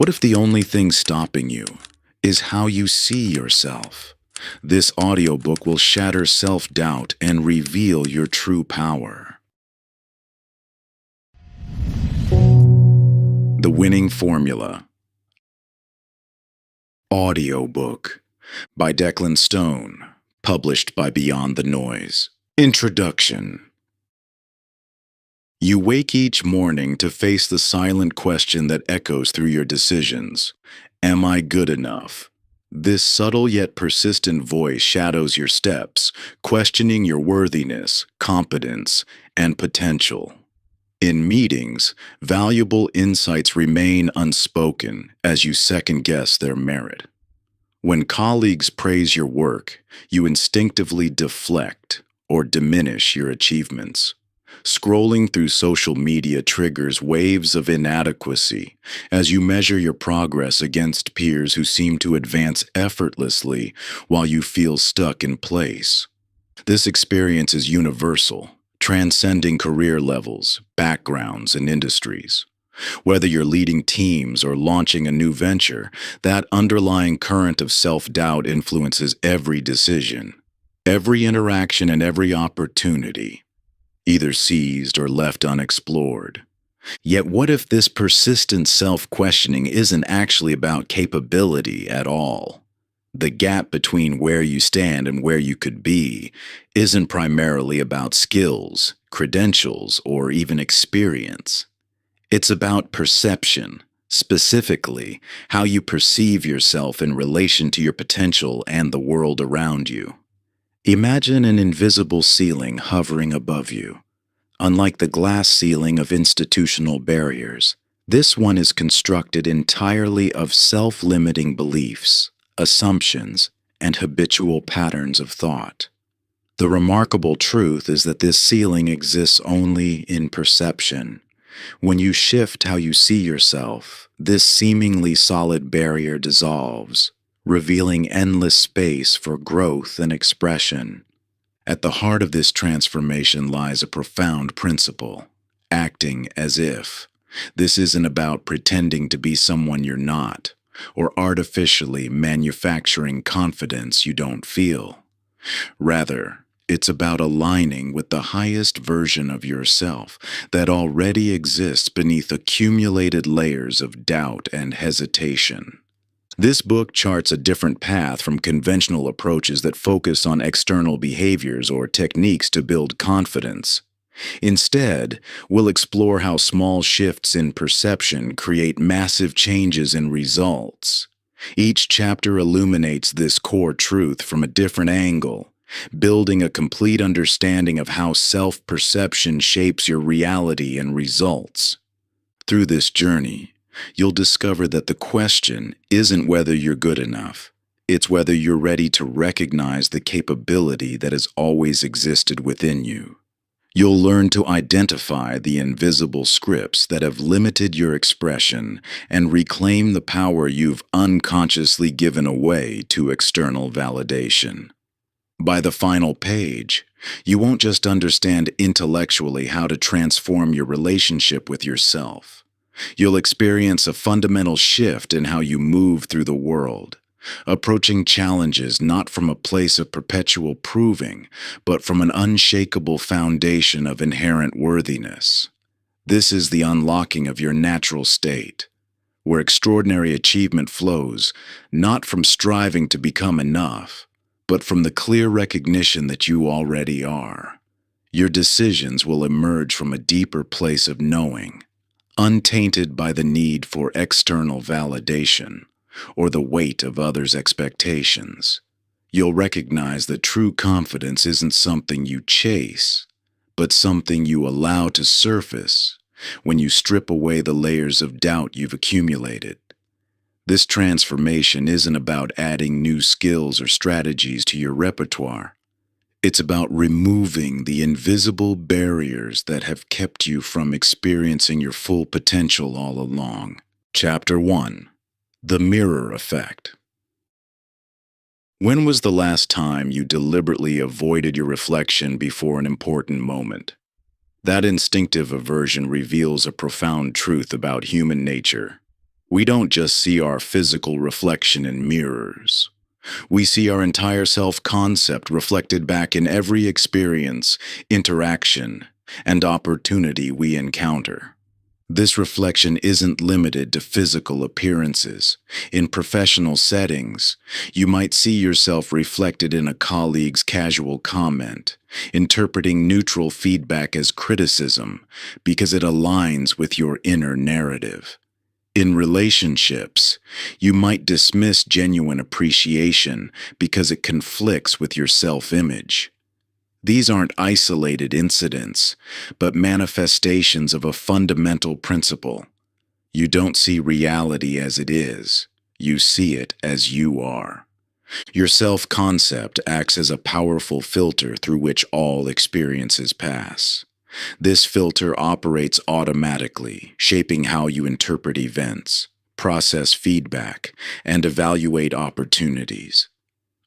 What if the only thing stopping you is how you see yourself? This audiobook will shatter self-doubt and reveal your true power. The Winning Formula. Audiobook by Declan Stone, published by Beyond the Noise. Introduction. You wake each morning to face the silent question that echoes through your decisions. Am I good enough? This subtle yet persistent voice shadows your steps, questioning your worthiness, competence, and potential. In meetings, valuable insights remain unspoken as you second-guess their merit. When colleagues praise your work, you instinctively deflect or diminish your achievements. Scrolling through social media triggers waves of inadequacy as you measure your progress against peers who seem to advance effortlessly while you feel stuck in place. This experience is universal, transcending career levels, backgrounds, and industries. Whether you're leading teams or launching a new venture, that underlying current of self-doubt influences every decision, every interaction, and every opportunity, either seized or left unexplored. Yet what if this persistent self-questioning isn't actually about capability at all? The gap between where you stand and where you could be isn't primarily about skills, credentials, or even experience. It's about perception, specifically how you perceive yourself in relation to your potential and the world around you. Imagine an invisible ceiling hovering above you. Unlike the glass ceiling of institutional barriers, this one is constructed entirely of self-limiting beliefs, assumptions, and habitual patterns of thought. The remarkable truth is that this ceiling exists only in perception. When you shift how you see yourself, this seemingly solid barrier dissolves, revealing endless space for growth and expression. At the heart of this transformation lies a profound principle: acting as if. This isn't about pretending to be someone you're not, or artificially manufacturing confidence you don't feel. Rather, it's about aligning with the highest version of yourself that already exists beneath accumulated layers of doubt and hesitation. This book charts a different path from conventional approaches that focus on external behaviors or techniques to build confidence. Instead, we'll explore how small shifts in perception create massive changes in results. Each chapter illuminates this core truth from a different angle, building a complete understanding of how self-perception shapes your reality and results. Through this journey, you'll discover that the question isn't whether you're good enough. It's whether you're ready to recognize the capability that has always existed within you. You'll learn to identify the invisible scripts that have limited your expression and reclaim the power you've unconsciously given away to external validation. By the final page, you won't just understand intellectually how to transform your relationship with yourself. You'll experience a fundamental shift in how you move through the world, approaching challenges not from a place of perpetual proving, but from an unshakable foundation of inherent worthiness. This is the unlocking of your natural state, where extraordinary achievement flows not from striving to become enough, but from the clear recognition that you already are. Your decisions will emerge from a deeper place of knowing, untainted by the need for external validation or the weight of others' expectations. You'll recognize that true confidence isn't something you chase, but something you allow to surface when you strip away the layers of doubt you've accumulated. This transformation isn't about adding new skills or strategies to your repertoire. It's about removing the invisible barriers that have kept you from experiencing your full potential all along. Chapter 1. The Mirror Effect. When was the last time you deliberately avoided your reflection before an important moment? That instinctive aversion reveals a profound truth about human nature. We don't just see our physical reflection in mirrors. We see our entire self-concept reflected back in every experience, interaction, and opportunity we encounter. This reflection isn't limited to physical appearances. In professional settings, you might see yourself reflected in a colleague's casual comment, interpreting neutral feedback as criticism because it aligns with your inner narrative. In relationships, you might dismiss genuine appreciation because it conflicts with your self-image. These aren't isolated incidents, but manifestations of a fundamental principle. You don't see reality as it is, you see it as you are. Your self-concept acts as a powerful filter through which all experiences pass. This filter operates automatically, shaping how you interpret events, process feedback, and evaluate opportunities.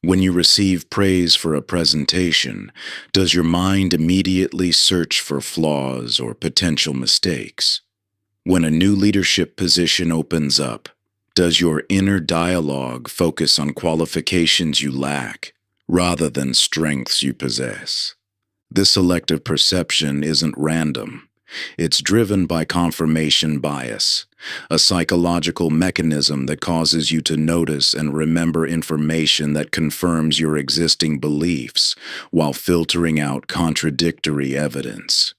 When you receive praise for a presentation, does your mind immediately search for flaws or potential mistakes? When a new leadership position opens up, does your inner dialogue focus on qualifications you lack rather than strengths you possess? This selective perception isn't random. It's driven by confirmation bias, a psychological mechanism that causes you to notice and remember information that confirms your existing beliefs while filtering out contradictory evidence.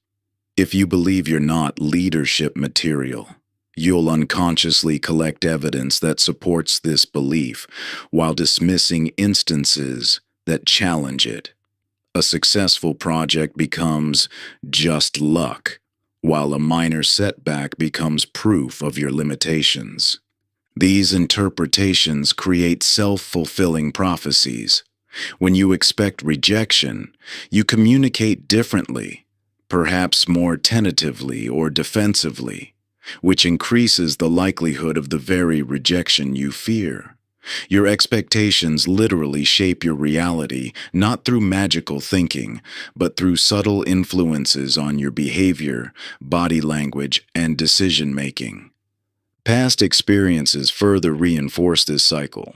If you believe you're not leadership material, you'll unconsciously collect evidence that supports this belief while dismissing instances that challenge it. A successful project becomes just luck, while a minor setback becomes proof of your limitations. These interpretations create self-fulfilling prophecies. When you expect rejection, you communicate differently, perhaps more tentatively or defensively, which increases the likelihood of the very rejection you fear. Your expectations literally shape your reality, not through magical thinking, but through subtle influences on your behavior, body language, and decision-making. Past experiences further reinforce this cycle.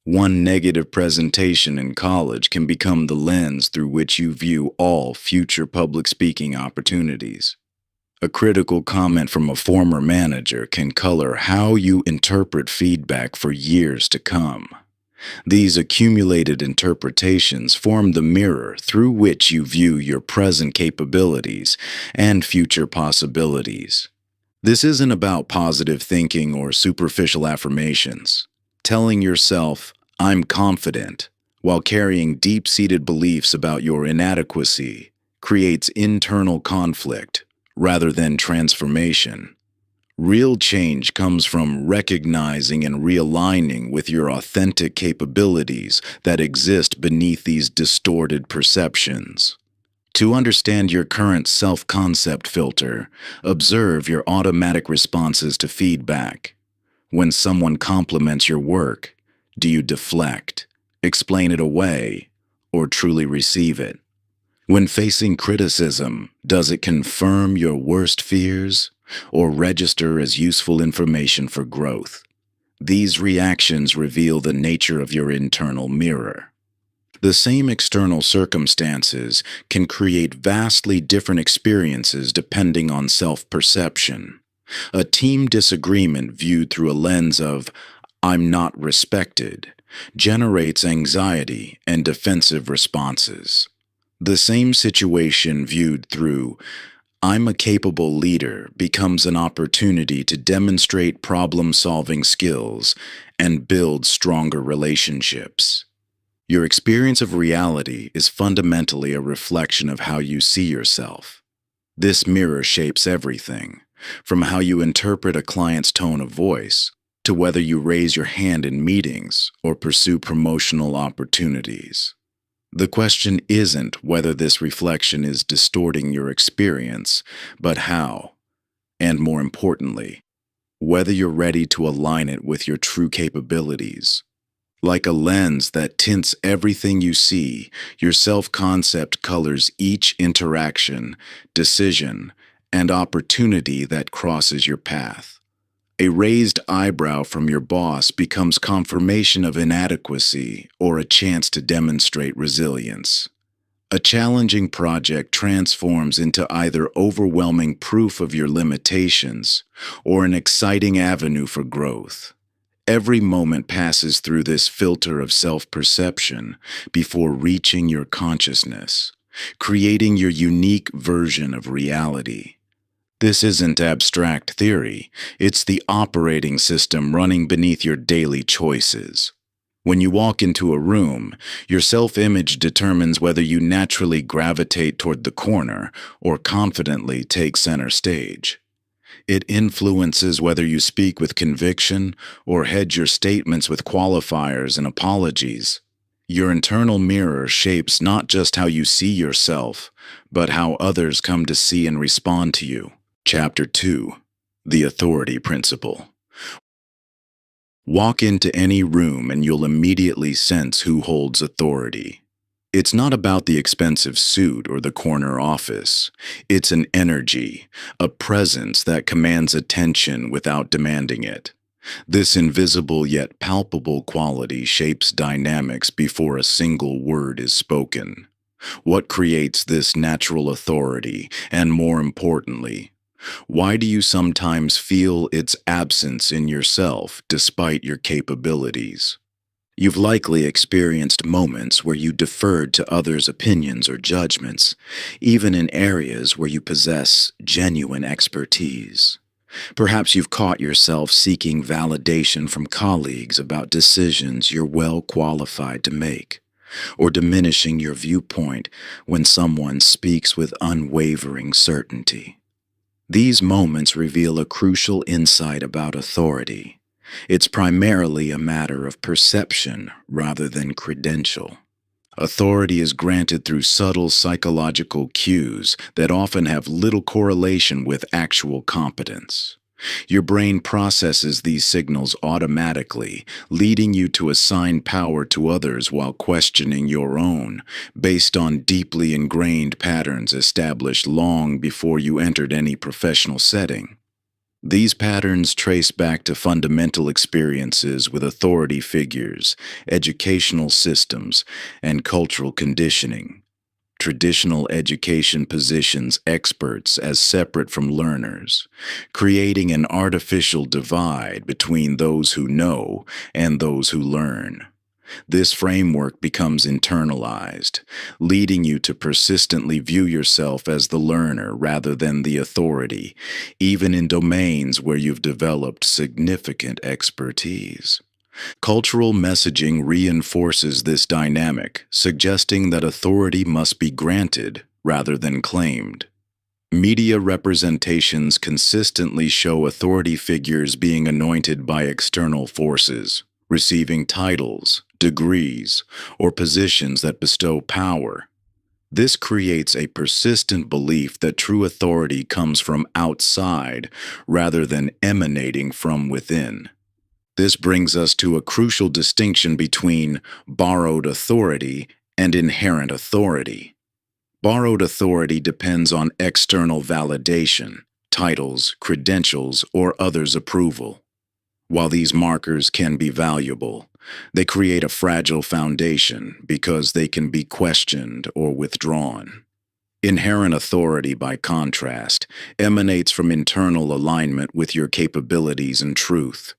One negative presentation in college can become the lens through which you view all future public speaking opportunities. A critical comment from a former manager can color how you interpret feedback for years to come. These accumulated interpretations form the mirror through which you view your present capabilities and future possibilities. This isn't about positive thinking or superficial affirmations. Telling yourself, "I'm confident," while carrying deep-seated beliefs about your inadequacy, creates internal conflict rather than transformation. Real change comes from recognizing and realigning with your authentic capabilities that exist beneath these distorted perceptions. To understand your current self-concept filter, observe your automatic responses to feedback. When someone compliments your work, do you deflect, explain it away, or truly receive it? When facing criticism, does it confirm your worst fears or register as useful information for growth? These reactions reveal the nature of your internal mirror. The same external circumstances can create vastly different experiences depending on self-perception. A team disagreement viewed through a lens of "I'm not respected" generates anxiety and defensive responses. The same situation viewed through "I'm a capable leader" becomes an opportunity to demonstrate problem-solving skills and build stronger relationships. Your experience of reality is fundamentally a reflection of how you see yourself. This mirror shapes everything, from how you interpret a client's tone of voice to whether you raise your hand in meetings or pursue promotional opportunities. The question isn't whether this reflection is distorting your experience, but how, and more importantly, whether you're ready to align it with your true capabilities. Like a lens that tints everything you see, your self-concept colors each interaction, decision, and opportunity that crosses your path. A raised eyebrow from your boss becomes confirmation of inadequacy or a chance to demonstrate resilience. A challenging project transforms into either overwhelming proof of your limitations or an exciting avenue for growth. Every moment passes through this filter of self-perception before reaching your consciousness, creating your unique version of reality. This isn't abstract theory, it's the operating system running beneath your daily choices. When you walk into a room, your self-image determines whether you naturally gravitate toward the corner or confidently take center stage. It influences whether you speak with conviction or hedge your statements with qualifiers and apologies. Your internal mirror shapes not just how you see yourself, but how others come to see and respond to you. Chapter 2. The Authority Principle. Walk into any room and you'll immediately sense who holds authority. It's not about the expensive suit or the corner office. It's an energy, a presence that commands attention without demanding it. This invisible yet palpable quality shapes dynamics before a single word is spoken. What creates this natural authority, and more importantly, why do you sometimes feel its absence in yourself despite your capabilities? You've likely experienced moments where you deferred to others' opinions or judgments, even in areas where you possess genuine expertise. Perhaps you've caught yourself seeking validation from colleagues about decisions you're well qualified to make, or diminishing your viewpoint when someone speaks with unwavering certainty. These moments reveal a crucial insight about authority. It's primarily a matter of perception rather than credential. Authority is granted through subtle psychological cues that often have little correlation with actual competence. Your brain processes these signals automatically, leading you to assign power to others while questioning your own, based on deeply ingrained patterns established long before you entered any professional setting. These patterns trace back to fundamental experiences with authority figures, educational systems, and cultural conditioning. Traditional education positions experts as separate from learners, creating an artificial divide between those who know and those who learn. This framework becomes internalized, leading you to persistently view yourself as the learner rather than the authority, even in domains where you've developed significant expertise. Cultural messaging reinforces this dynamic, suggesting that authority must be granted rather than claimed. Media representations consistently show authority figures being anointed by external forces, receiving titles, degrees, or positions that bestow power. This creates a persistent belief that true authority comes from outside rather than emanating from within. This brings us to a crucial distinction between borrowed authority and inherent authority. Borrowed authority depends on external validation, titles, credentials, or others' approval. While these markers can be valuable, they create a fragile foundation because they can be questioned or withdrawn. Inherent authority, by contrast, emanates from internal alignment with your capabilities and truth.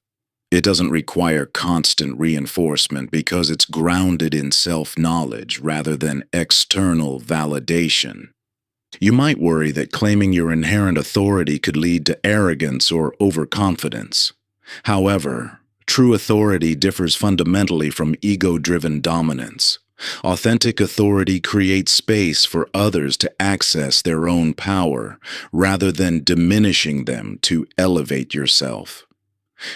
It doesn't require constant reinforcement because it's grounded in self-knowledge rather than external validation. You might worry that claiming your inherent authority could lead to arrogance or overconfidence. However, true authority differs fundamentally from ego-driven dominance. Authentic authority creates space for others to access their own power rather than diminishing them to elevate yourself.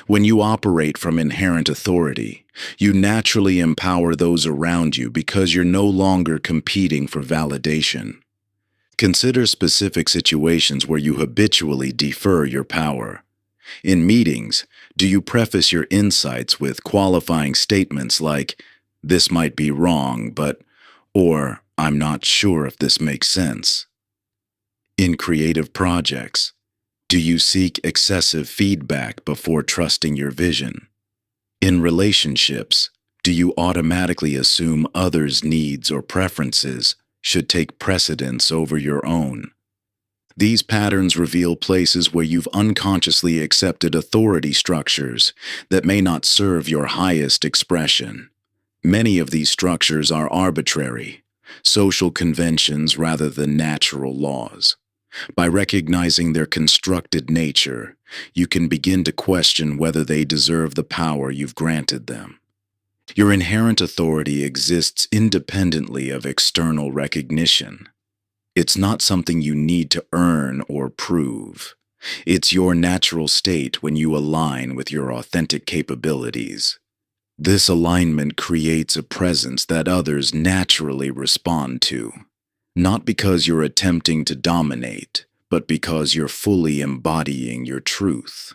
When you operate from inherent authority, you naturally empower those around you because you're no longer competing for validation. Consider specific situations where you habitually defer your power. In meetings, do you preface your insights with qualifying statements like, "This might be wrong, but," or "I'm not sure if this makes sense"? In creative projects, Do you seek excessive feedback before trusting your vision? In relationships, do you automatically assume others' needs or preferences should take precedence over your own? These patterns reveal places where you've unconsciously accepted authority structures that may not serve your highest expression. Many of these structures are arbitrary, social conventions rather than natural laws. By recognizing their constructed nature, you can begin to question whether they deserve the power you've granted them. Your inherent authority exists independently of external recognition. It's not something you need to earn or prove. It's your natural state when you align with your authentic capabilities. This alignment creates a presence that others naturally respond to, not because you're attempting to dominate, but because you're fully embodying your truth.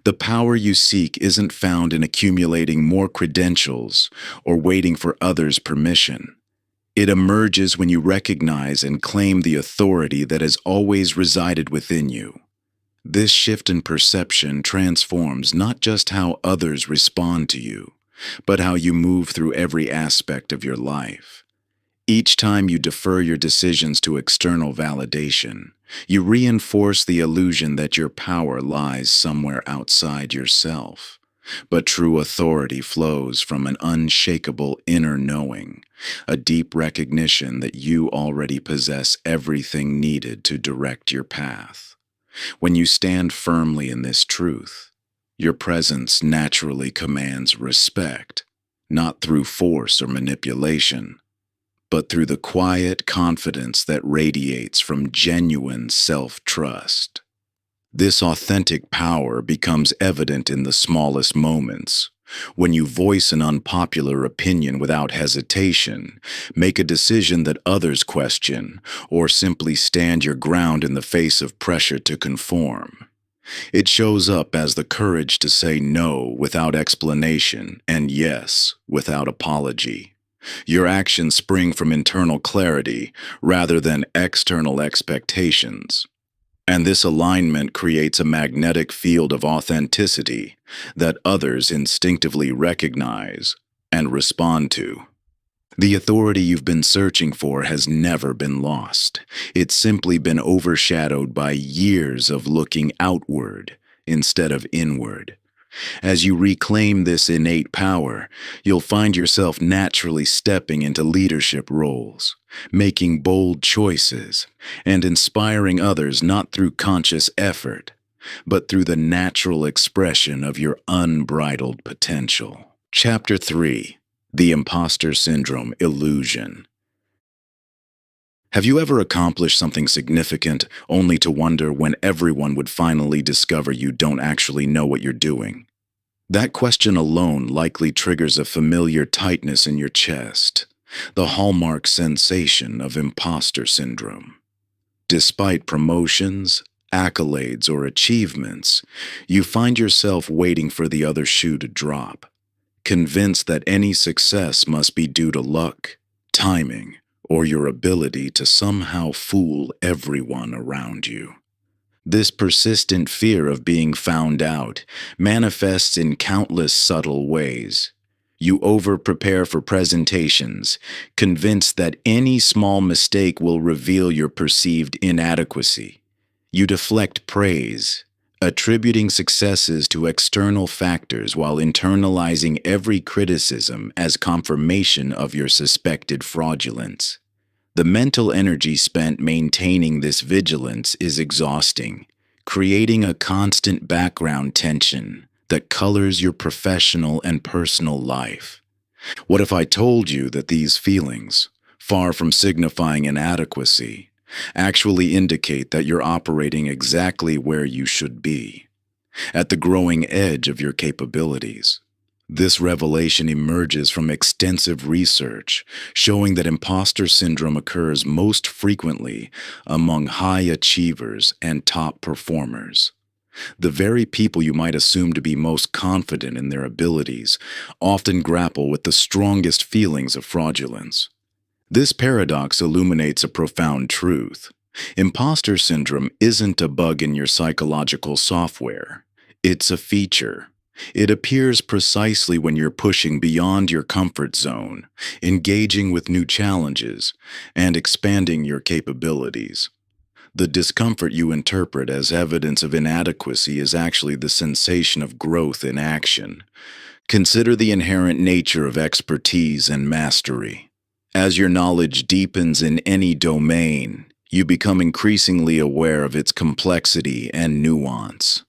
The power you seek isn't found in accumulating more credentials or waiting for others' permission. It emerges when you recognize and claim the authority that has always resided within you. This shift in perception transforms not just how others respond to you, but how you move through every aspect of your life. Each time you defer your decisions to external validation, you reinforce the illusion that your power lies somewhere outside yourself. But true authority flows from an unshakable inner knowing, a deep recognition that you already possess everything needed to direct your path. When you stand firmly in this truth, your presence naturally commands respect, not through force or manipulation, but through the quiet confidence that radiates from genuine self-trust. This authentic power becomes evident in the smallest moments. When you voice an unpopular opinion without hesitation, make a decision that others question, or simply stand your ground in the face of pressure to conform. It shows up as the courage to say no without explanation and yes without apology. Your actions spring from internal clarity rather than external expectations. And this alignment creates a magnetic field of authenticity that others instinctively recognize and respond to. The authority you've been searching for has never been lost. It's simply been overshadowed by years of looking outward instead of inward. As you reclaim this innate power, you'll find yourself naturally stepping into leadership roles, making bold choices, and inspiring others not through conscious effort, but through the natural expression of your unbridled potential. Chapter 3: The Imposter Syndrome Illusion. Have you ever accomplished something significant only to wonder when everyone would finally discover you don't actually know what you're doing? That question alone likely triggers a familiar tightness in your chest, the hallmark sensation of imposter syndrome. Despite promotions, accolades, or achievements, you find yourself waiting for the other shoe to drop, convinced that any success must be due to luck, timing, or your ability to somehow fool everyone around you. This persistent fear of being found out manifests in countless subtle ways. You over-prepare for presentations, convinced that any small mistake will reveal your perceived inadequacy. You deflect praise, attributing successes to external factors while internalizing every criticism as confirmation of your suspected fraudulence. The mental energy spent maintaining this vigilance is exhausting, creating a constant background tension that colors your professional and personal life. What if I told you that these feelings, far from signifying inadequacy, actually indicate that you're operating exactly where you should be, at the growing edge of your capabilities? This revelation emerges from extensive research showing that imposter syndrome occurs most frequently among high achievers and top performers. The very people you might assume to be most confident in their abilities often grapple with the strongest feelings of fraudulence. This paradox illuminates a profound truth. Imposter syndrome isn't a bug in your psychological software. It's a feature. It appears precisely when you're pushing beyond your comfort zone, engaging with new challenges, and expanding your capabilities. The discomfort you interpret as evidence of inadequacy is actually the sensation of growth in action. Consider the inherent nature of expertise and mastery. As your knowledge deepens in any domain, you become increasingly aware of its complexity and nuance.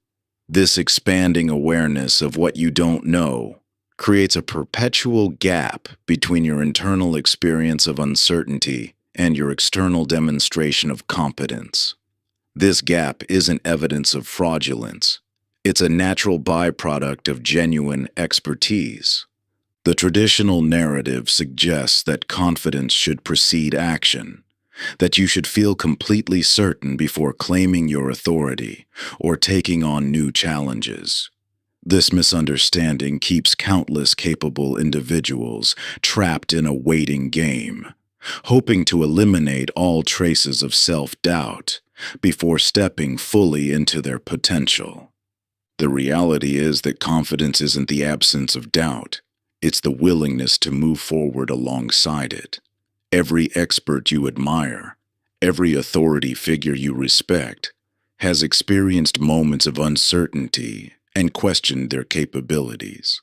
This expanding awareness of what you don't know creates a perpetual gap between your internal experience of uncertainty and your external demonstration of competence. This gap isn't evidence of fraudulence. It's a natural byproduct of genuine expertise. The traditional narrative suggests that confidence should precede action, that you should feel completely certain before claiming your authority or taking on new challenges. This misunderstanding keeps countless capable individuals trapped in a waiting game, hoping to eliminate all traces of self-doubt before stepping fully into their potential. The reality is that confidence isn't the absence of doubt. It's the willingness to move forward alongside it. Every expert you admire, every authority figure you respect, has experienced moments of uncertainty and questioned their capabilities.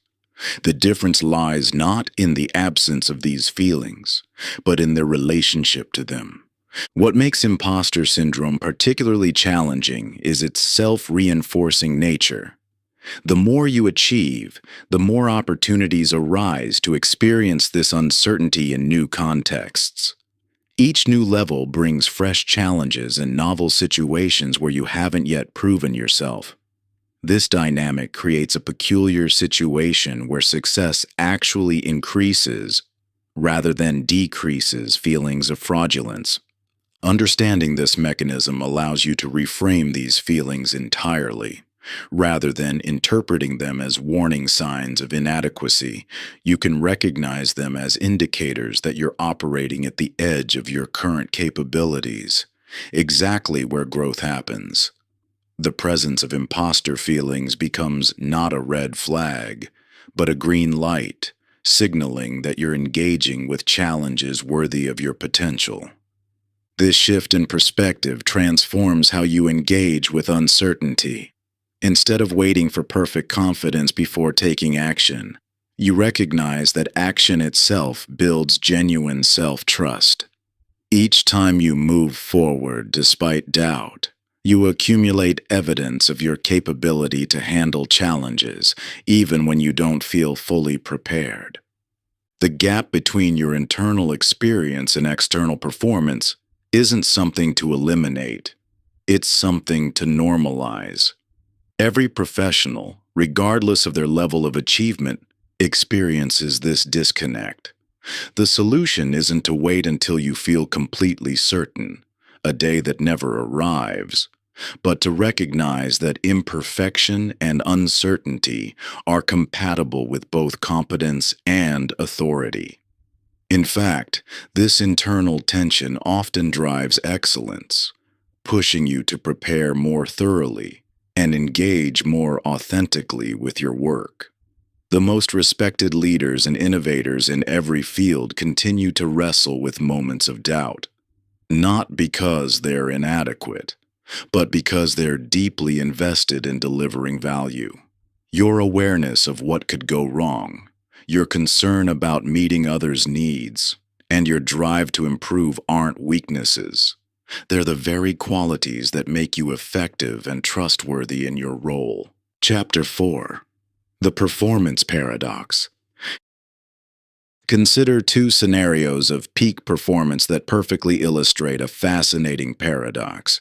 The difference lies not in the absence of these feelings, but in their relationship to them. What makes imposter syndrome particularly challenging is its self-reinforcing nature. The more you achieve, the more opportunities arise to experience this uncertainty in new contexts. Each new level brings fresh challenges and novel situations where you haven't yet proven yourself. This dynamic creates a peculiar situation where success actually increases rather than decreases feelings of fraudulence. Understanding this mechanism allows you to reframe these feelings entirely. Rather than interpreting them as warning signs of inadequacy, you can recognize them as indicators that you're operating at the edge of your current capabilities, exactly where growth happens. The presence of imposter feelings becomes not a red flag, but a green light, signaling that you're engaging with challenges worthy of your potential. This shift in perspective transforms how you engage with uncertainty. Instead of waiting for perfect confidence before taking action, you recognize that action itself builds genuine self-trust. Each time you move forward despite doubt, you accumulate evidence of your capability to handle challenges, even when you don't feel fully prepared. The gap between your internal experience and external performance isn't something to eliminate. It's something to normalize. Every professional, regardless of their level of achievement, experiences this disconnect. The solution isn't to wait until you feel completely certain, a day that never arrives, but to recognize that imperfection and uncertainty are compatible with both competence and authority. In fact, this internal tension often drives excellence, pushing you to prepare more thoroughly and engage more authentically with your work. The most respected leaders and innovators in every field continue to wrestle with moments of doubt, not because they're inadequate, but because they're deeply invested in delivering value. Your awareness of what could go wrong, your concern about meeting others' needs, and your drive to improve aren't weaknesses. They're the very qualities that make you effective and trustworthy in your role. Chapter 4. The Performance Paradox. Consider two scenarios of peak performance that perfectly illustrate a fascinating paradox.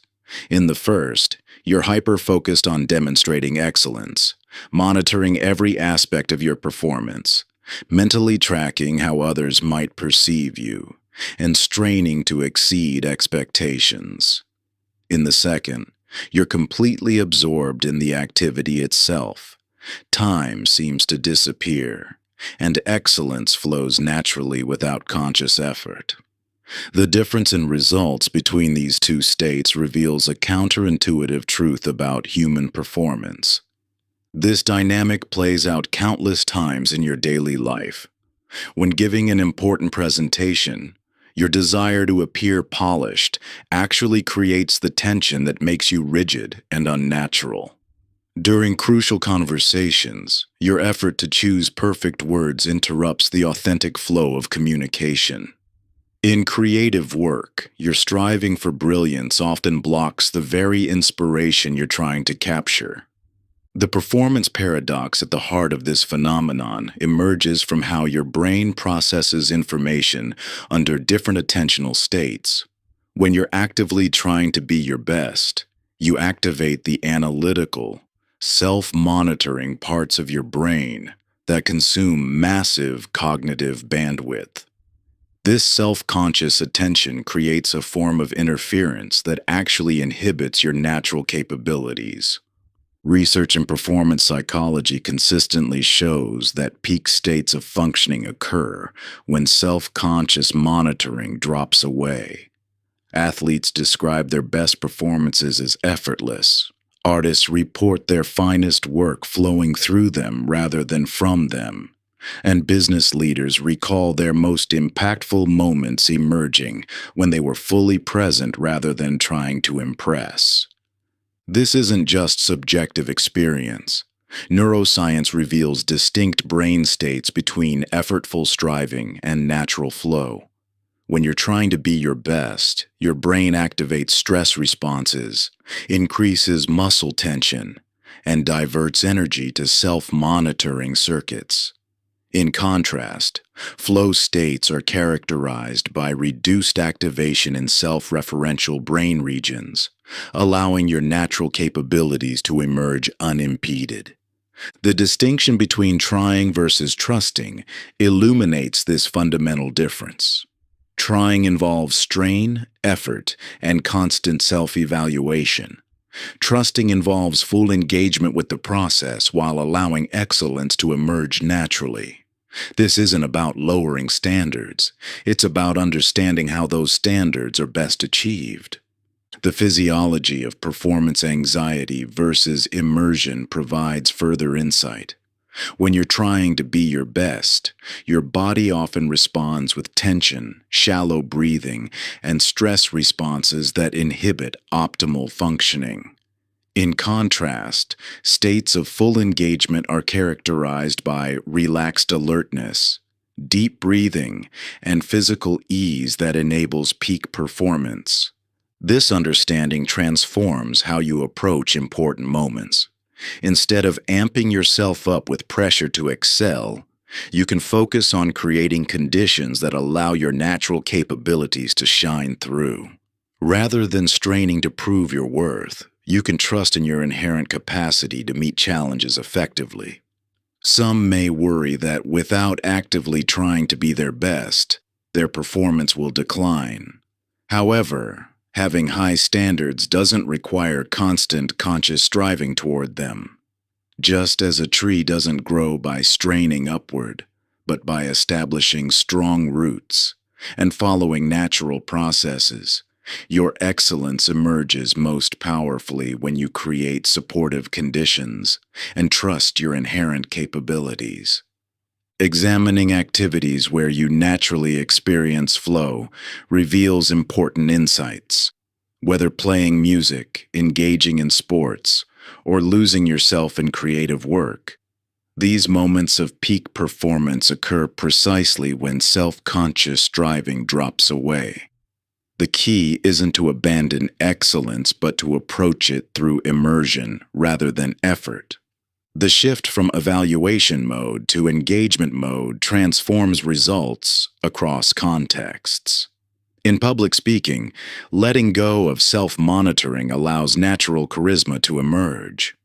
In the first, you're hyper-focused on demonstrating excellence, monitoring every aspect of your performance, mentally tracking how others might perceive you, and straining to exceed expectations. In the second, you're completely absorbed in the activity itself. Time seems to disappear, and excellence flows naturally without conscious effort. The difference in results between these two states reveals a counterintuitive truth about human performance. This dynamic plays out countless times in your daily life. When giving an important presentation, your desire to appear polished actually creates the tension that makes you rigid and unnatural. During crucial conversations, your effort to choose perfect words interrupts the authentic flow of communication. In creative work, your striving for brilliance often blocks the very inspiration you're trying to capture. The performance paradox at the heart of this phenomenon emerges from how your brain processes information under different attentional states. When you're actively trying to be your best, you activate the analytical, self-monitoring parts of your brain that consume massive cognitive bandwidth. This self-conscious attention creates a form of interference that actually inhibits your natural capabilities. Research in performance psychology consistently shows that peak states of functioning occur when self-conscious monitoring drops away. Athletes describe their best performances as effortless. Artists report their finest work flowing through them rather than from them. And business leaders recall their most impactful moments emerging when they were fully present rather than trying to impress. This isn't just subjective experience. Neuroscience reveals distinct brain states between effortful striving and natural flow. When you're trying to be your best, your brain activates stress responses, increases muscle tension, and diverts energy to self-monitoring circuits. In contrast, flow states are characterized by reduced activation in self-referential brain regions, allowing your natural capabilities to emerge unimpeded. The distinction between trying versus trusting illuminates this fundamental difference. Trying involves strain, effort, and constant self-evaluation. Trusting involves full engagement with the process while allowing excellence to emerge naturally. This isn't about lowering standards. It's about understanding how those standards are best achieved. The physiology of performance anxiety versus immersion provides further insight. When you're trying to be your best, your body often responds with tension, shallow breathing, and stress responses that inhibit optimal functioning. In contrast, states of full engagement are characterized by relaxed alertness, deep breathing, and physical ease that enables peak performance. This understanding transforms how you approach important moments. Instead of amping yourself up with pressure to excel, you can focus on creating conditions that allow your natural capabilities to shine through. Rather than straining to prove your worth, you can trust in your inherent capacity to meet challenges effectively. Some may worry that without actively trying to be their best, their performance will decline. However, having high standards doesn't require constant conscious striving toward them. Just as a tree doesn't grow by straining upward, but by establishing strong roots and following natural processes, your excellence emerges most powerfully when you create supportive conditions and trust your inherent capabilities. Examining activities where you naturally experience flow reveals important insights. Whether playing music, engaging in sports, or losing yourself in creative work, these moments of peak performance occur precisely when self-conscious striving drops away. The key isn't to abandon excellence, but to approach it through immersion rather than effort. The shift from evaluation mode to engagement mode transforms results across contexts. In public speaking, letting go of self-monitoring allows natural charisma to emerge.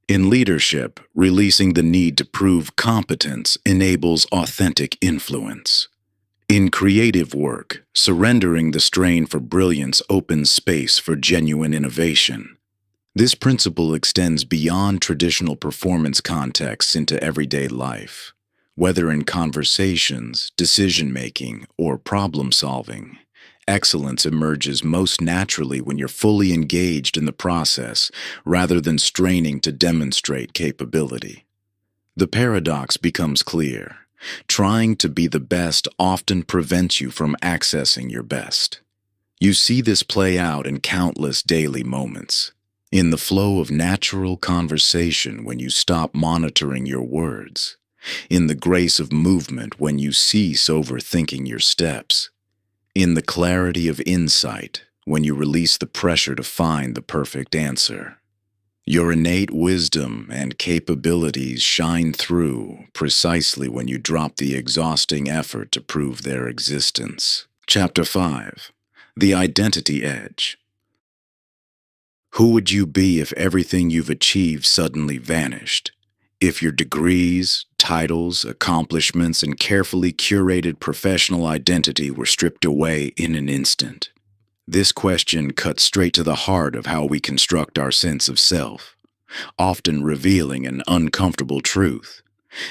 In leadership, releasing the need to prove competence enables authentic influence. In creative work, surrendering the strain for brilliance opens space for genuine innovation. This principle extends beyond traditional performance contexts into everyday life. Whether in conversations, decision-making, or problem-solving, Excellence emerges most naturally when you're fully engaged in the process rather than straining to demonstrate capability. The paradox becomes clear. Trying to be the best often prevents you from accessing your best. You see this play out in countless daily moments. In the flow of natural conversation when you stop monitoring your words. In the grace of movement when you cease overthinking your steps. In the clarity of insight when you release the pressure to find the perfect answer. Your innate wisdom and capabilities shine through precisely when you drop the exhausting effort to prove their existence. Chapter 5. The Identity Edge. Who would you be if everything you've achieved suddenly vanished? If your degrees, titles, accomplishments, and carefully curated professional identity were stripped away in an instant? This question cuts straight to the heart of how we construct our sense of self, often revealing an uncomfortable truth.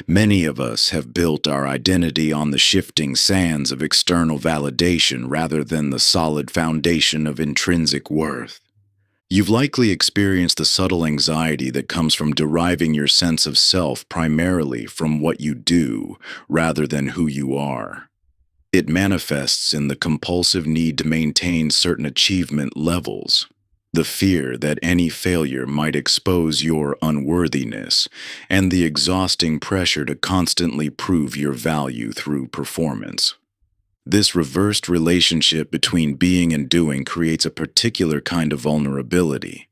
Many of us have built our identity on the shifting sands of external validation rather than the solid foundation of intrinsic worth. You've likely experienced the subtle anxiety that comes from deriving your sense of self primarily from what you do rather than who you are. It manifests in the compulsive need to maintain certain achievement levels, the fear that any failure might expose your unworthiness, and the exhausting pressure to constantly prove your value through performance. This reversed relationship between being and doing creates a particular kind of vulnerability.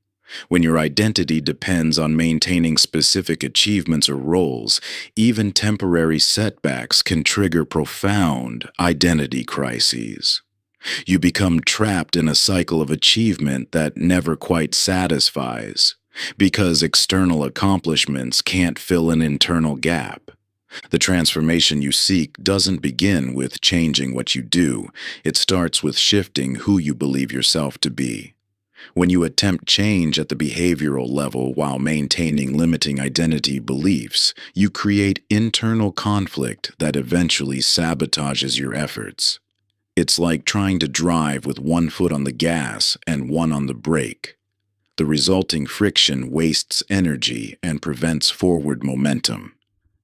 When your identity depends on maintaining specific achievements or roles, even temporary setbacks can trigger profound identity crises. You become trapped in a cycle of achievement that never quite satisfies, because external accomplishments can't fill an internal gap. The transformation you seek doesn't begin with changing what you do. It starts with shifting who you believe yourself to be. When you attempt change at the behavioral level while maintaining limiting identity beliefs, you create internal conflict that eventually sabotages your efforts. It's like trying to drive with one foot on the gas and one on the brake. The resulting friction wastes energy and prevents forward momentum.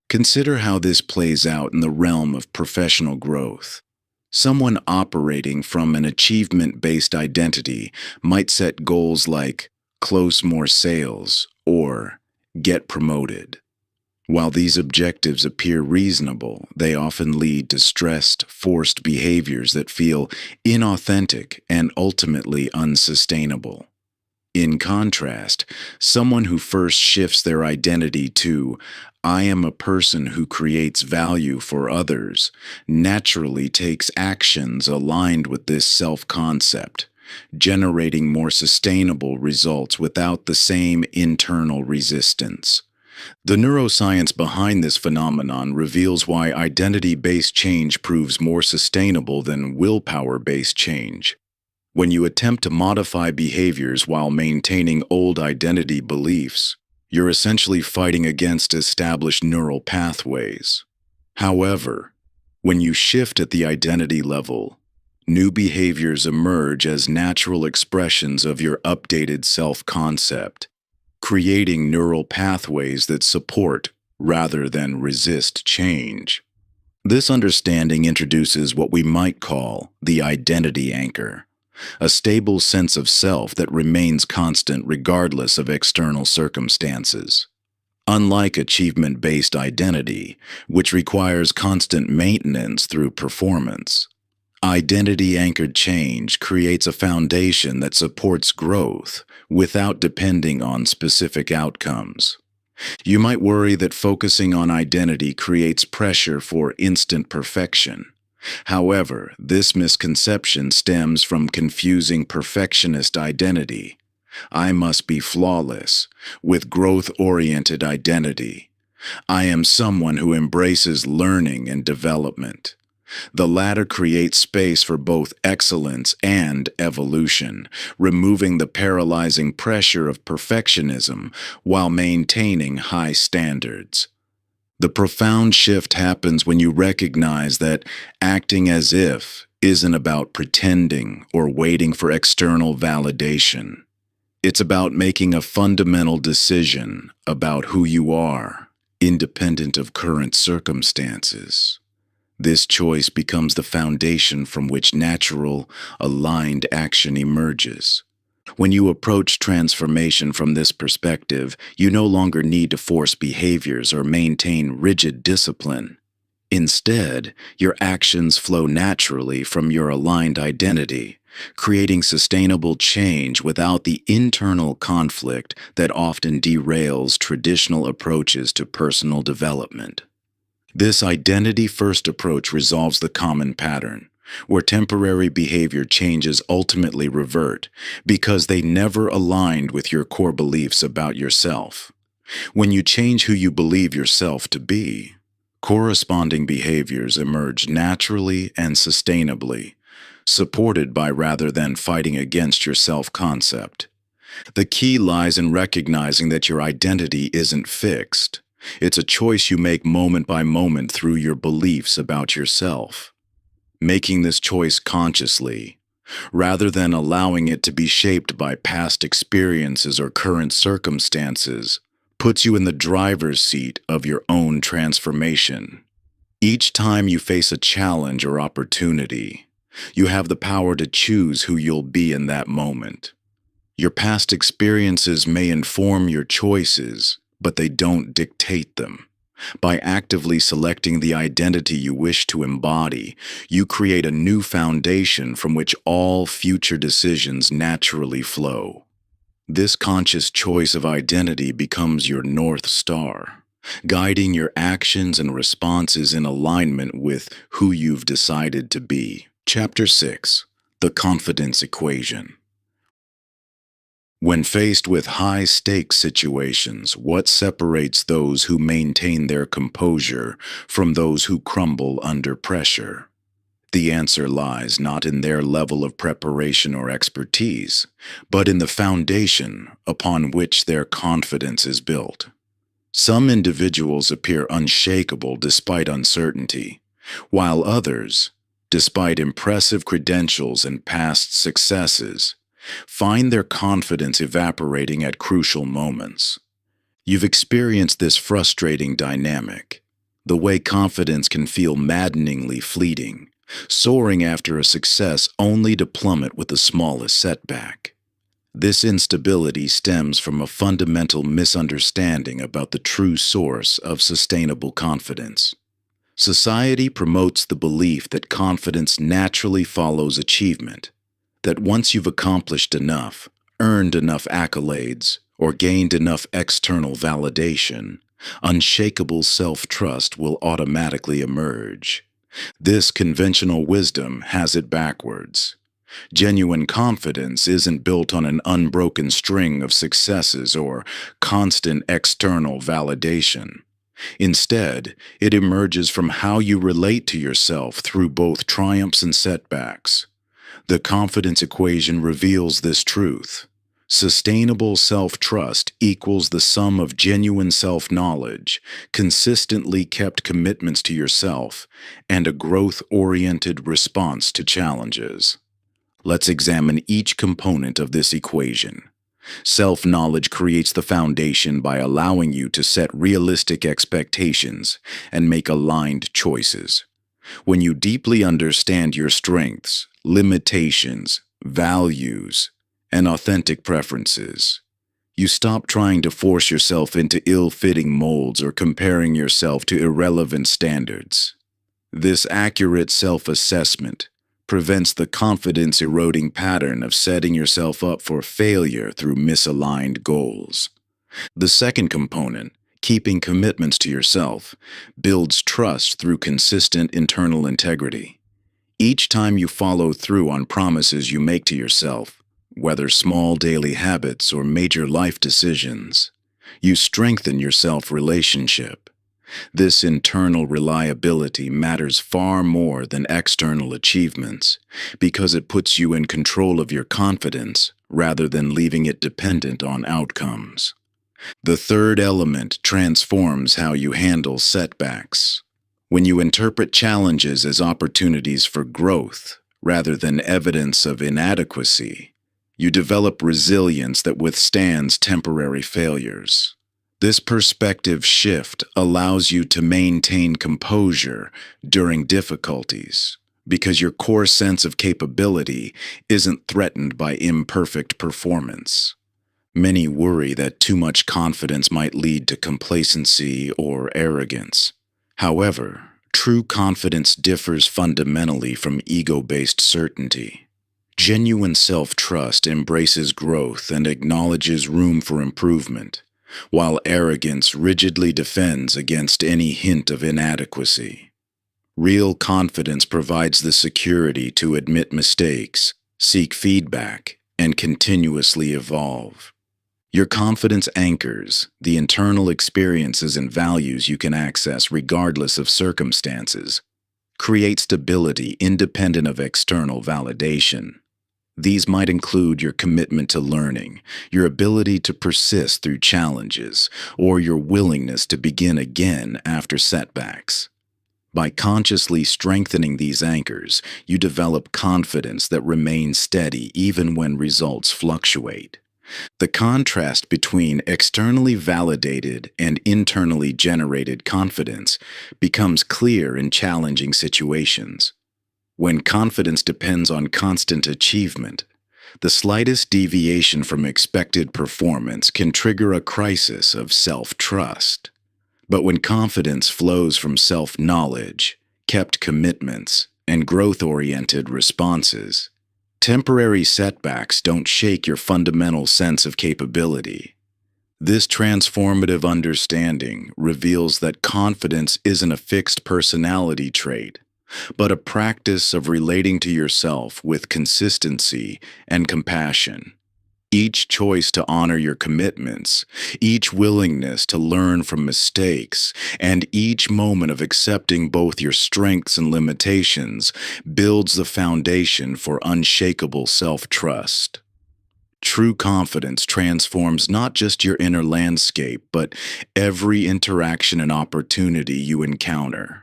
Consider how this plays out in the realm of professional growth. Someone operating from an achievement-based identity might set goals like close more sales or get promoted. While these objectives appear reasonable, they often lead to stressed, forced behaviors that feel inauthentic and ultimately unsustainable. In contrast, someone who first shifts their identity to "I am a person who creates value for others" naturally takes actions aligned with this self-concept, generating more sustainable results without the same internal resistance. The neuroscience behind this phenomenon reveals why identity-based change proves more sustainable than willpower-based change. When you attempt to modify behaviors while maintaining old identity beliefs, you're essentially fighting against established neural pathways. However, when you shift at the identity level, new behaviors emerge as natural expressions of your updated self-concept, creating neural pathways that support rather than resist change. This understanding introduces what we might call the identity anchor, a stable sense of self that remains constant regardless of external circumstances. Unlike achievement-based identity, which requires constant maintenance through performance, identity-anchored change creates a foundation that supports growth without depending on specific outcomes. You might worry that focusing on identity creates pressure for instant perfection. However, this misconception stems from confusing perfectionist identity, "I must be flawless," with growth-oriented identity. "I am someone who embraces learning and development." The latter creates space for both excellence and evolution, removing the paralyzing pressure of perfectionism while maintaining high standards. The profound shift happens when you recognize that acting as if isn't about pretending or waiting for external validation. It's about making a fundamental decision about who you are, independent of current circumstances. This choice becomes the foundation from which natural, aligned action emerges. When you approach transformation from this perspective, you no longer need to force behaviors or maintain rigid discipline. Instead, your actions flow naturally from your aligned identity, creating sustainable change without the internal conflict that often derails traditional approaches to personal development. This identity-first approach resolves the common pattern, where temporary behavior changes ultimately revert because they never aligned with your core beliefs about yourself. When you change who you believe yourself to be, corresponding behaviors emerge naturally and sustainably, supported by rather than fighting against your self-concept. The key lies in recognizing that your identity isn't fixed. It's a choice you make moment by moment through your beliefs about yourself. Making this choice consciously, rather than allowing it to be shaped by past experiences or current circumstances, puts you in the driver's seat of your own transformation. Each time you face a challenge or opportunity, you have the power to choose who you'll be in that moment. Your past experiences may inform your choices, but they don't dictate them. By actively selecting the identity you wish to embody, you create a new foundation from which all future decisions naturally flow. This conscious choice of identity becomes your North Star, guiding your actions and responses in alignment with who you've decided to be. Chapter 6: The Confidence Equation. When faced with high-stakes situations, what separates those who maintain their composure from those who crumble under pressure? The answer lies not in their level of preparation or expertise, but in the foundation upon which their confidence is built. Some individuals appear unshakable despite uncertainty, while others, despite impressive credentials and past successes, find their confidence evaporating at crucial moments. You've experienced this frustrating dynamic, the way confidence can feel maddeningly fleeting, soaring after a success only to plummet with the smallest setback. This instability stems from a fundamental misunderstanding about the true source of sustainable confidence. Society promotes the belief that confidence naturally follows achievement, that once you've accomplished enough, earned enough accolades, or gained enough external validation, unshakable self-trust will automatically emerge. This conventional wisdom has it backwards. Genuine confidence isn't built on an unbroken string of successes or constant external validation. Instead, it emerges from how you relate to yourself through both triumphs and setbacks. The confidence equation reveals this truth. Sustainable self-trust equals the sum of genuine self-knowledge, consistently kept commitments to yourself, and a growth-oriented response to challenges. Let's examine each component of this equation. Self-knowledge creates the foundation by allowing you to set realistic expectations and make aligned choices. When you deeply understand your strengths, limitations, values, and authentic preferences, you stop trying to force yourself into ill-fitting molds or comparing yourself to irrelevant standards. This accurate self-assessment prevents the confidence-eroding pattern of setting yourself up for failure through misaligned goals. The second component, keeping commitments to yourself, builds trust through consistent internal integrity. Each time you follow through on promises you make to yourself, whether small daily habits or major life decisions, you strengthen your self-relationship. This internal reliability matters far more than external achievements because it puts you in control of your confidence rather than leaving it dependent on outcomes. The third element transforms how you handle setbacks. When you interpret challenges as opportunities for growth rather than evidence of inadequacy. You develop resilience that withstands temporary failures. This perspective shift allows you to maintain composure during difficulties because your core sense of capability isn't threatened by imperfect performance. Many worry that too much confidence might lead to complacency or arrogance. However, true confidence differs fundamentally from ego-based certainty. Genuine self-trust embraces growth and acknowledges room for improvement, while arrogance rigidly defends against any hint of inadequacy. Real confidence provides the security to admit mistakes, seek feedback, and continuously evolve. Your confidence anchors the internal experiences and values you can access regardless of circumstances. Create stability independent of external validation. These might include your commitment to learning, your ability to persist through challenges, or your willingness to begin again after setbacks. By consciously strengthening these anchors, you develop confidence that remains steady even when results fluctuate. The contrast between externally validated and internally generated confidence becomes clear in challenging situations. When confidence depends on constant achievement, the slightest deviation from expected performance can trigger a crisis of self-trust. But when confidence flows from self-knowledge, kept commitments, and growth-oriented responses, temporary setbacks don't shake your fundamental sense of capability. This transformative understanding reveals that confidence isn't a fixed personality trait, but a practice of relating to yourself with consistency and compassion. Each choice to honor your commitments, each willingness to learn from mistakes, and each moment of accepting both your strengths and limitations builds the foundation for unshakable self-trust. True confidence transforms not just your inner landscape, but every interaction and opportunity you encounter.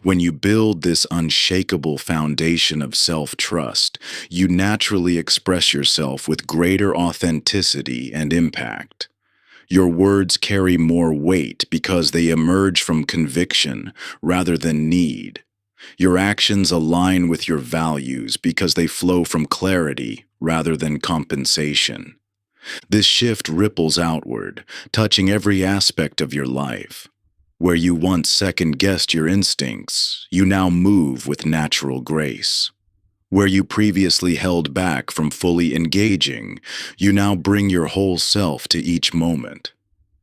When you build this unshakable foundation of self-trust, you naturally express yourself with greater authenticity and impact. Your words carry more weight because they emerge from conviction rather than need. Your actions align with your values because they flow from clarity rather than compensation. This shift ripples outward, touching every aspect of your life. Where you once second-guessed your instincts, you now move with natural grace. Where you previously held back from fully engaging, you now bring your whole self to each moment.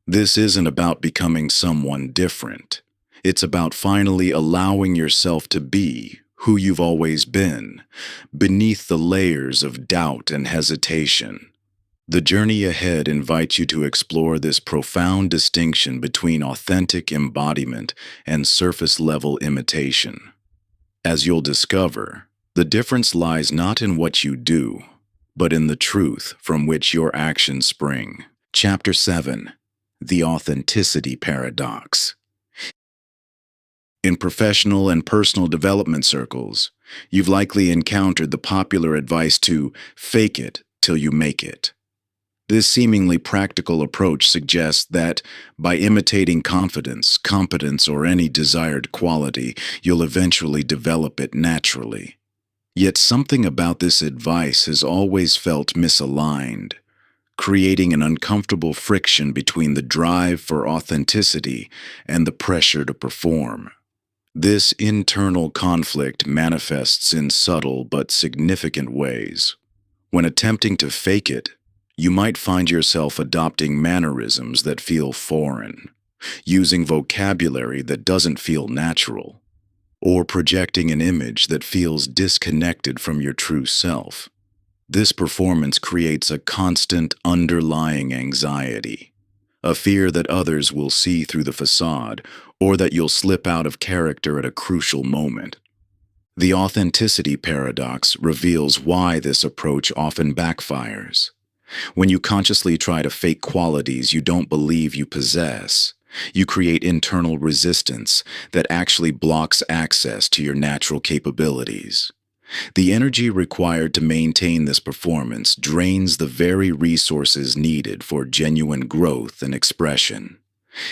This isn't about becoming someone different. It's about finally allowing yourself to be who you've always been, beneath the layers of doubt and hesitation. The journey ahead invites you to explore this profound distinction between authentic embodiment and surface-level imitation. As you'll discover, the difference lies not in what you do, but in the truth from which your actions spring. Chapter 7. The Authenticity Paradox. In professional and personal development circles, you've likely encountered the popular advice to fake it till you make it. This seemingly practical approach suggests that by imitating confidence, competence, or any desired quality, you'll eventually develop it naturally. Yet something about this advice has always felt misaligned, creating an uncomfortable friction between the drive for authenticity and the pressure to perform. This internal conflict manifests in subtle but significant ways. When attempting to fake it, you might find yourself adopting mannerisms that feel foreign, using vocabulary that doesn't feel natural, or projecting an image that feels disconnected from your true self. This performance creates a constant underlying anxiety, a fear that others will see through the facade, or that you'll slip out of character at a crucial moment. The authenticity paradox reveals why this approach often backfires. When you consciously try to fake qualities you don't believe you possess, you create internal resistance that actually blocks access to your natural capabilities. The energy required to maintain this performance drains the very resources needed for genuine growth and expression.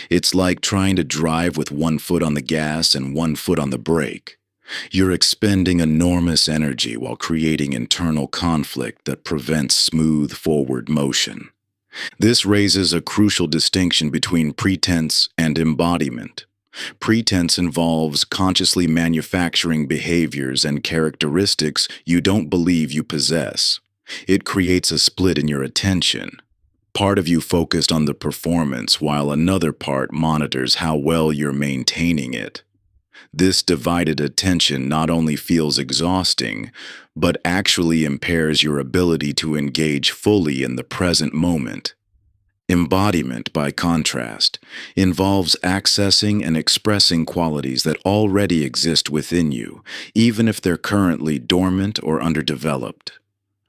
It's like trying to drive with one foot on the gas and one foot on the brake. You're expending enormous energy while creating internal conflict that prevents smooth forward motion. This raises a crucial distinction between pretense and embodiment. Pretense involves consciously manufacturing behaviors and characteristics you don't believe you possess. It creates a split in your attention. Part of you focused on the performance while another part monitors how well you're maintaining it. This divided attention not only feels exhausting, but actually impairs your ability to engage fully in the present moment. Embodiment, by contrast, involves accessing and expressing qualities that already exist within you, even if they're currently dormant or underdeveloped.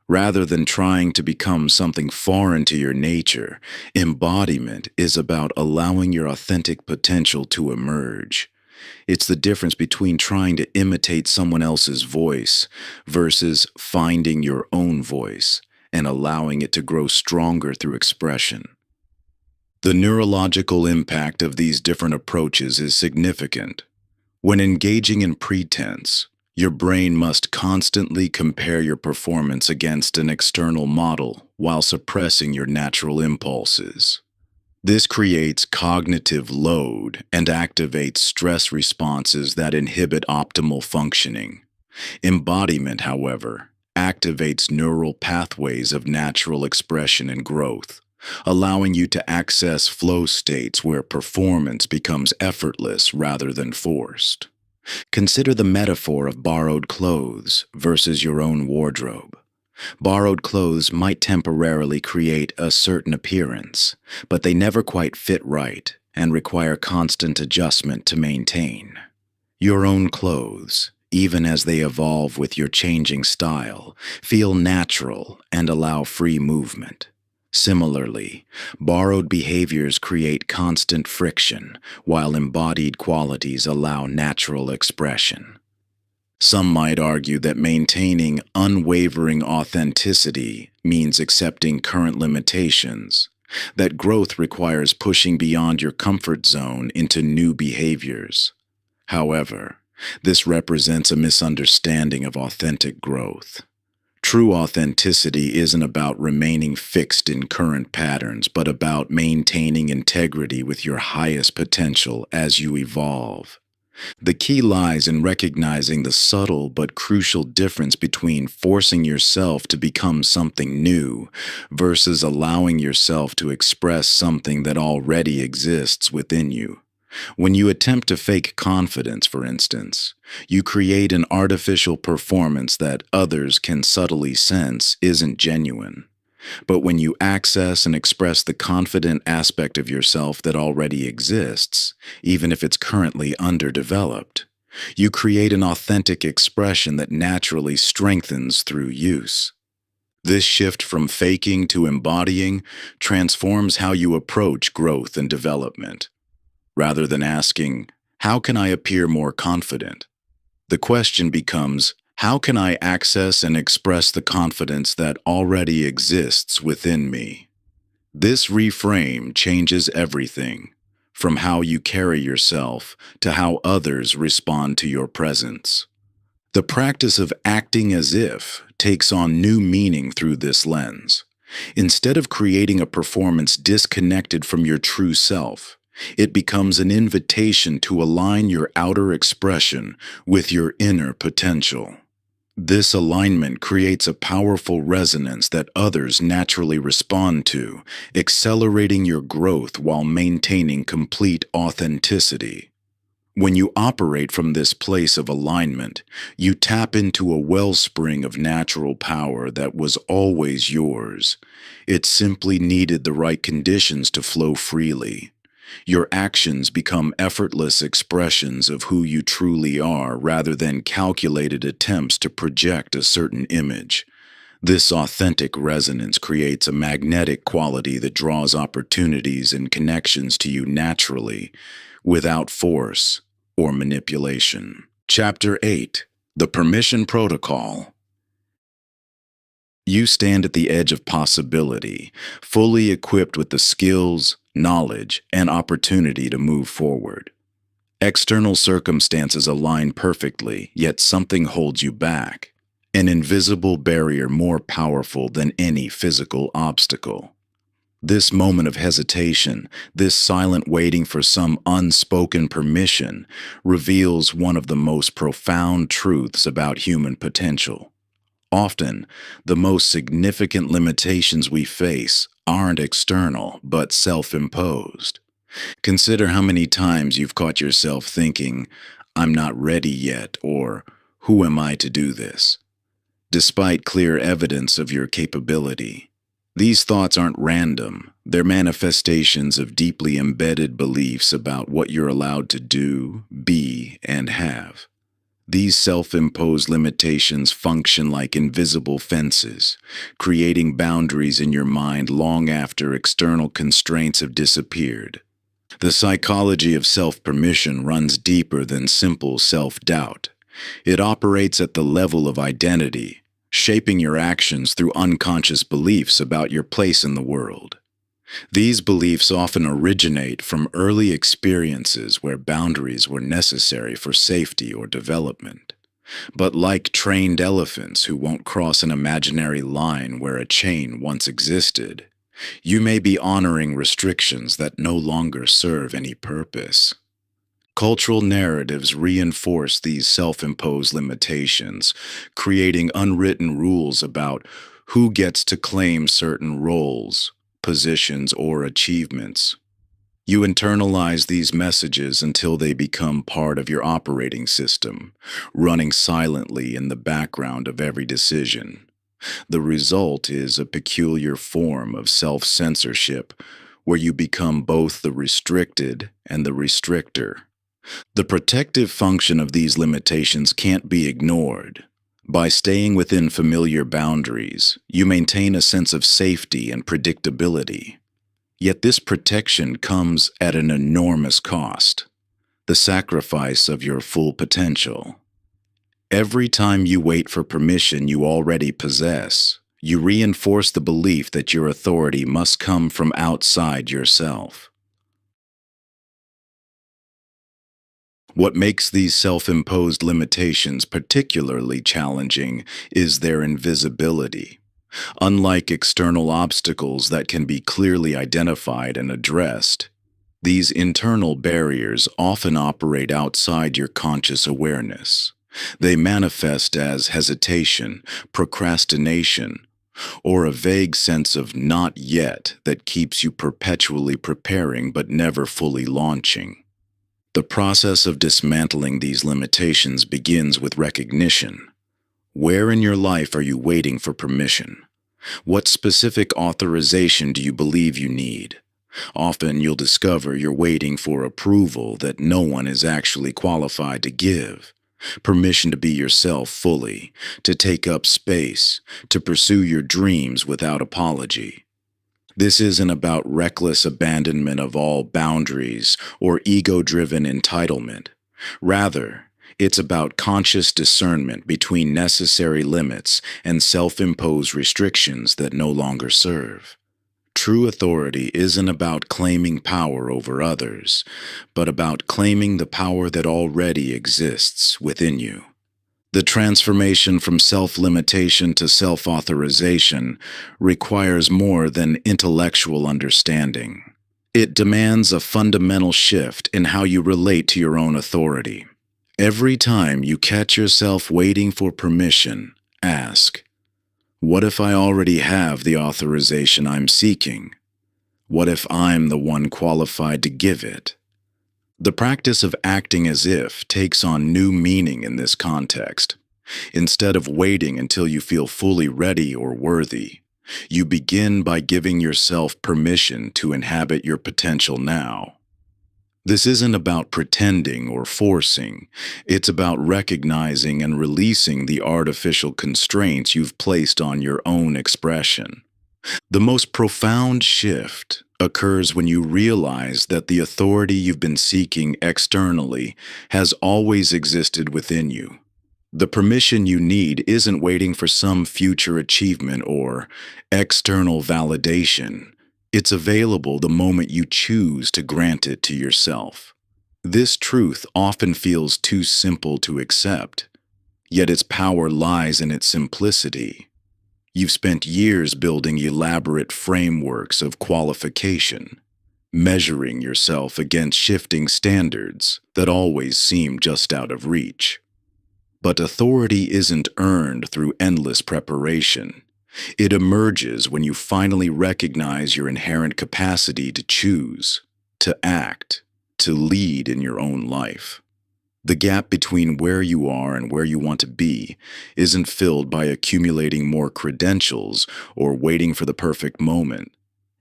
Rather than trying to become something foreign to your nature, embodiment is about allowing your authentic potential to emerge. It's the difference between trying to imitate someone else's voice versus finding your own voice and allowing it to grow stronger through expression. The neurological impact of these different approaches is significant. When engaging in pretense, your brain must constantly compare your performance against an external model while suppressing your natural impulses. This creates cognitive load and activates stress responses that inhibit optimal functioning. Embodiment, however, activates neural pathways of natural expression and growth, allowing you to access flow states where performance becomes effortless rather than forced. Consider the metaphor of borrowed clothes versus your own wardrobe. Borrowed clothes might temporarily create a certain appearance, but they never quite fit right and require constant adjustment to maintain. Your own clothes, even as they evolve with your changing style, feel natural and allow free movement. Similarly, borrowed behaviors create constant friction, while embodied qualities allow natural expression. Some might argue that maintaining unwavering authenticity means accepting current limitations, that growth requires pushing beyond your comfort zone into new behaviors. However, this represents a misunderstanding of authentic growth. True authenticity isn't about remaining fixed in current patterns, but about maintaining integrity with your highest potential as you evolve. The key lies in recognizing the subtle but crucial difference between forcing yourself to become something new versus allowing yourself to express something that already exists within you. When you attempt to fake confidence, for instance, you create an artificial performance that others can subtly sense isn't genuine. But when you access and express the confident aspect of yourself that already exists, even if it's currently underdeveloped, you create an authentic expression that naturally strengthens through use. This shift from faking to embodying transforms how you approach growth and development. Rather than asking, "How can I appear more confident?" the question becomes, "How can I access and express the confidence that already exists within me?" This reframe changes everything, from how you carry yourself to how others respond to your presence. The practice of acting as if takes on new meaning through this lens. Instead of creating a performance disconnected from your true self, it becomes an invitation to align your outer expression with your inner potential. This alignment creates a powerful resonance that others naturally respond to, accelerating your growth while maintaining complete authenticity. When you operate from this place of alignment, you tap into a wellspring of natural power that was always yours. It simply needed the right conditions to flow freely. Your actions become effortless expressions of who you truly are rather than calculated attempts to project a certain image. This authentic resonance creates a magnetic quality that draws opportunities and connections to you naturally, without force or manipulation. Chapter 8. The permission protocol. You stand at the edge of possibility, fully equipped with the skills, knowledge, and opportunity to move forward. External circumstances align perfectly, yet something holds you back. An invisible barrier more powerful than any physical obstacle. This moment of hesitation, this silent waiting for some unspoken permission, reveals one of the most profound truths about human potential. Often, the most significant limitations we face aren't external, but self-imposed. Consider how many times you've caught yourself thinking, "I'm not ready yet," or "Who am I to do this?" Despite clear evidence of your capability. These thoughts aren't random. They're manifestations of deeply embedded beliefs about what you're allowed to do, be, and have. These self-imposed limitations function like invisible fences, creating boundaries in your mind long after external constraints have disappeared. The psychology of self-permission runs deeper than simple self-doubt. It operates at the level of identity, shaping your actions through unconscious beliefs about your place in the world. These beliefs often originate from early experiences where boundaries were necessary for safety or development. But like trained elephants who won't cross an imaginary line where a chain once existed, you may be honoring restrictions that no longer serve any purpose. Cultural narratives reinforce these self-imposed limitations, creating unwritten rules about who gets to claim certain roles, positions, or achievements. You internalize these messages until they become part of your operating system, running silently in the background of every decision. The result is a peculiar form of self-censorship, where you become both the restricted and the restrictor. The protective function of these limitations can't be ignored. By staying within familiar boundaries, you maintain a sense of safety and predictability. Yet this protection comes at an enormous cost, the sacrifice of your full potential. Every time you wait for permission you already possess, you reinforce the belief that your authority must come from outside yourself. What makes these self-imposed limitations particularly challenging is their invisibility. Unlike external obstacles that can be clearly identified and addressed, these internal barriers often operate outside your conscious awareness. They manifest as hesitation, procrastination, or a vague sense of not yet that keeps you perpetually preparing but never fully launching. The process of dismantling these limitations begins with recognition. Where in your life are you waiting for permission? What specific authorization do you believe you need? Often you'll discover you're waiting for approval that no one is actually qualified to give. Permission to be yourself fully, to take up space, to pursue your dreams without apology. This isn't about reckless abandonment of all boundaries or ego-driven entitlement. Rather, it's about conscious discernment between necessary limits and self-imposed restrictions that no longer serve. True authority isn't about claiming power over others, but about claiming the power that already exists within you. The transformation from self-limitation to self-authorization requires more than intellectual understanding. It demands a fundamental shift in how you relate to your own authority. Every time you catch yourself waiting for permission, ask, what if I already have the authorization I'm seeking? What if I'm the one qualified to give it? The practice of acting as if takes on new meaning in this context. Instead of waiting until you feel fully ready or worthy, you begin by giving yourself permission to inhabit your potential now. This isn't about pretending or forcing. It's about recognizing and releasing the artificial constraints you've placed on your own expression. The most profound shift occurs when you realize that the authority you've been seeking externally has always existed within you. The permission you need isn't waiting for some future achievement or external validation. It's available the moment you choose to grant it to yourself. This truth often feels too simple to accept, yet its power lies in its simplicity. You've spent years building elaborate frameworks of qualification, measuring yourself against shifting standards that always seem just out of reach. But authority isn't earned through endless preparation. It emerges when you finally recognize your inherent capacity to choose, to act, to lead in your own life. The gap between where you are and where you want to be isn't filled by accumulating more credentials or waiting for the perfect moment.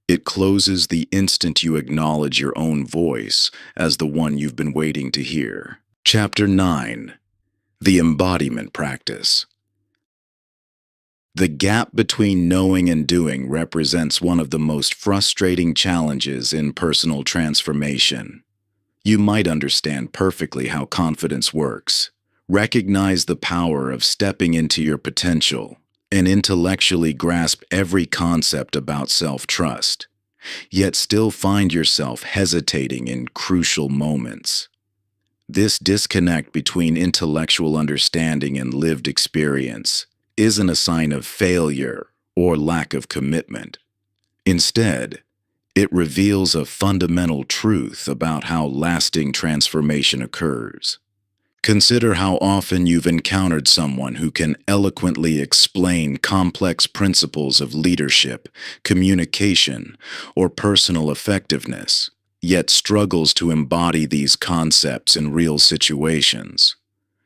It closes the instant you acknowledge your own voice as the one you've been waiting to hear. Chapter 9. The Embodiment Practice. The gap between knowing and doing represents one of the most frustrating challenges in personal transformation. You might understand perfectly how confidence works, recognize the power of stepping into your potential, and intellectually grasp every concept about self-trust, yet still find yourself hesitating in crucial moments. This disconnect between intellectual understanding and lived experience isn't a sign of failure or lack of commitment. Instead, it reveals a fundamental truth about how lasting transformation occurs. Consider how often you've encountered someone who can eloquently explain complex principles of leadership, communication, or personal effectiveness, yet struggles to embody these concepts in real situations.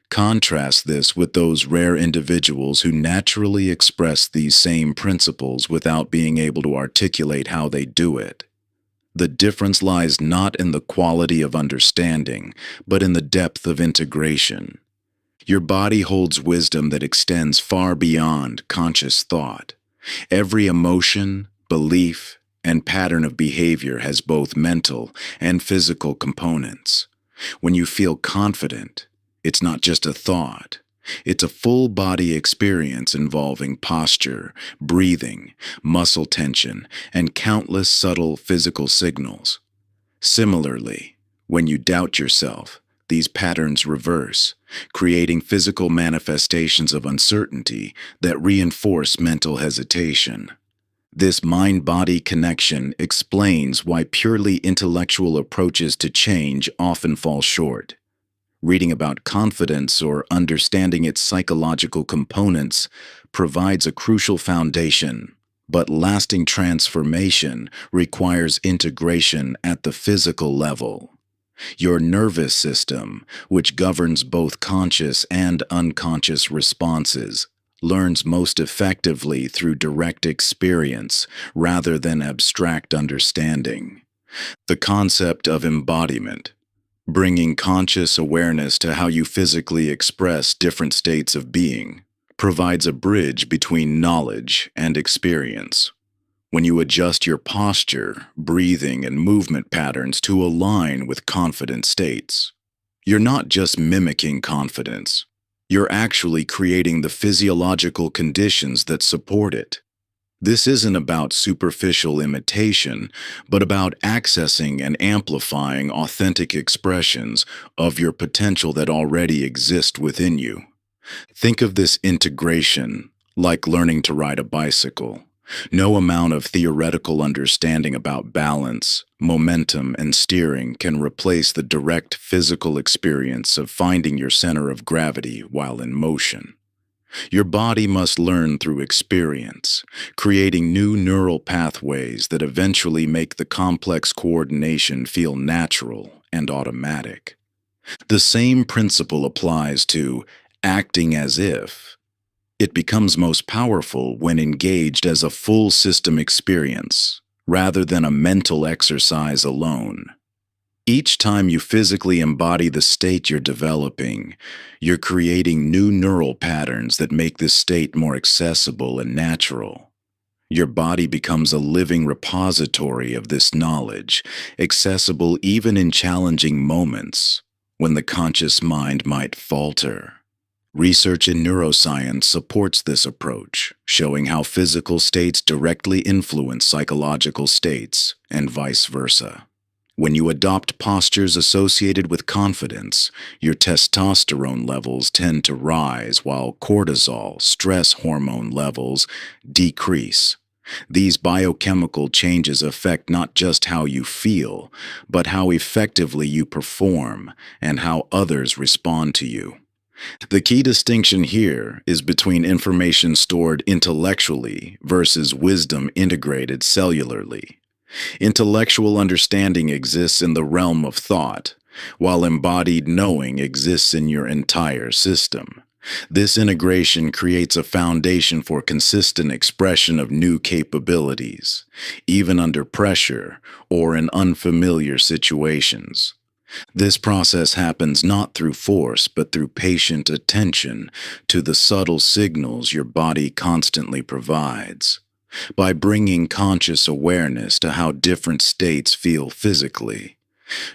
Contrast this with those rare individuals who naturally express these same principles without being able to articulate how they do it. The difference lies not in the quality of understanding, but in the depth of integration. Your body holds wisdom that extends far beyond conscious thought. Every emotion, belief, and pattern of behavior has both mental and physical components. When you feel confident, it's not just a thought. It's a full-body experience involving posture, breathing, muscle tension, and countless subtle physical signals. Similarly, when you doubt yourself, these patterns reverse, creating physical manifestations of uncertainty that reinforce mental hesitation. This mind-body connection explains why purely intellectual approaches to change often fall short. Reading about confidence or understanding its psychological components provides a crucial foundation, but lasting transformation requires integration at the physical level. Your nervous system, which governs both conscious and unconscious responses, learns most effectively through direct experience rather than abstract understanding. The concept of embodiment, bringing conscious awareness to how you physically express different states of being, provides a bridge between knowledge and experience. When you adjust your posture, breathing, and movement patterns to align with confident states, you're not just mimicking confidence. You're actually creating the physiological conditions that support it. This isn't about superficial imitation, but about accessing and amplifying authentic expressions of your potential that already exist within you. Think of this integration like learning to ride a bicycle. No amount of theoretical understanding about balance, momentum, and steering can replace the direct physical experience of finding your center of gravity while in motion. Your body must learn through experience, creating new neural pathways that eventually make the complex coordination feel natural and automatic. The same principle applies to acting as if. It becomes most powerful when engaged as a full system experience, rather than a mental exercise alone. Each time you physically embody the state you're developing, you're creating new neural patterns that make this state more accessible and natural. Your body becomes a living repository of this knowledge, accessible even in challenging moments when the conscious mind might falter. Research in neuroscience supports this approach, showing how physical states directly influence psychological states, and vice versa. When you adopt postures associated with confidence, your testosterone levels tend to rise while cortisol, stress hormone levels, decrease. These biochemical changes affect not just how you feel, but how effectively you perform and how others respond to you. The key distinction here is between information stored intellectually versus wisdom integrated cellularly. Intellectual understanding exists in the realm of thought, while embodied knowing exists in your entire system. This integration creates a foundation for consistent expression of new capabilities, even under pressure or in unfamiliar situations. This process happens not through force, but through patient attention to the subtle signals your body constantly provides. By bringing conscious awareness to how different states feel physically,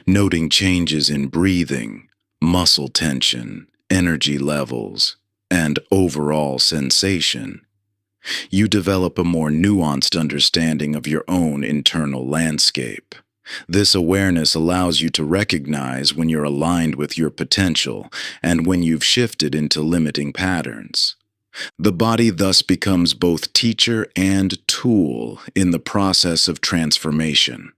noting changes in breathing, muscle tension, energy levels, and overall sensation, you develop a more nuanced understanding of your own internal landscape. This awareness allows you to recognize when you're aligned with your potential and when you've shifted into limiting patterns. The body thus becomes both teacher and tool in the process of transformation.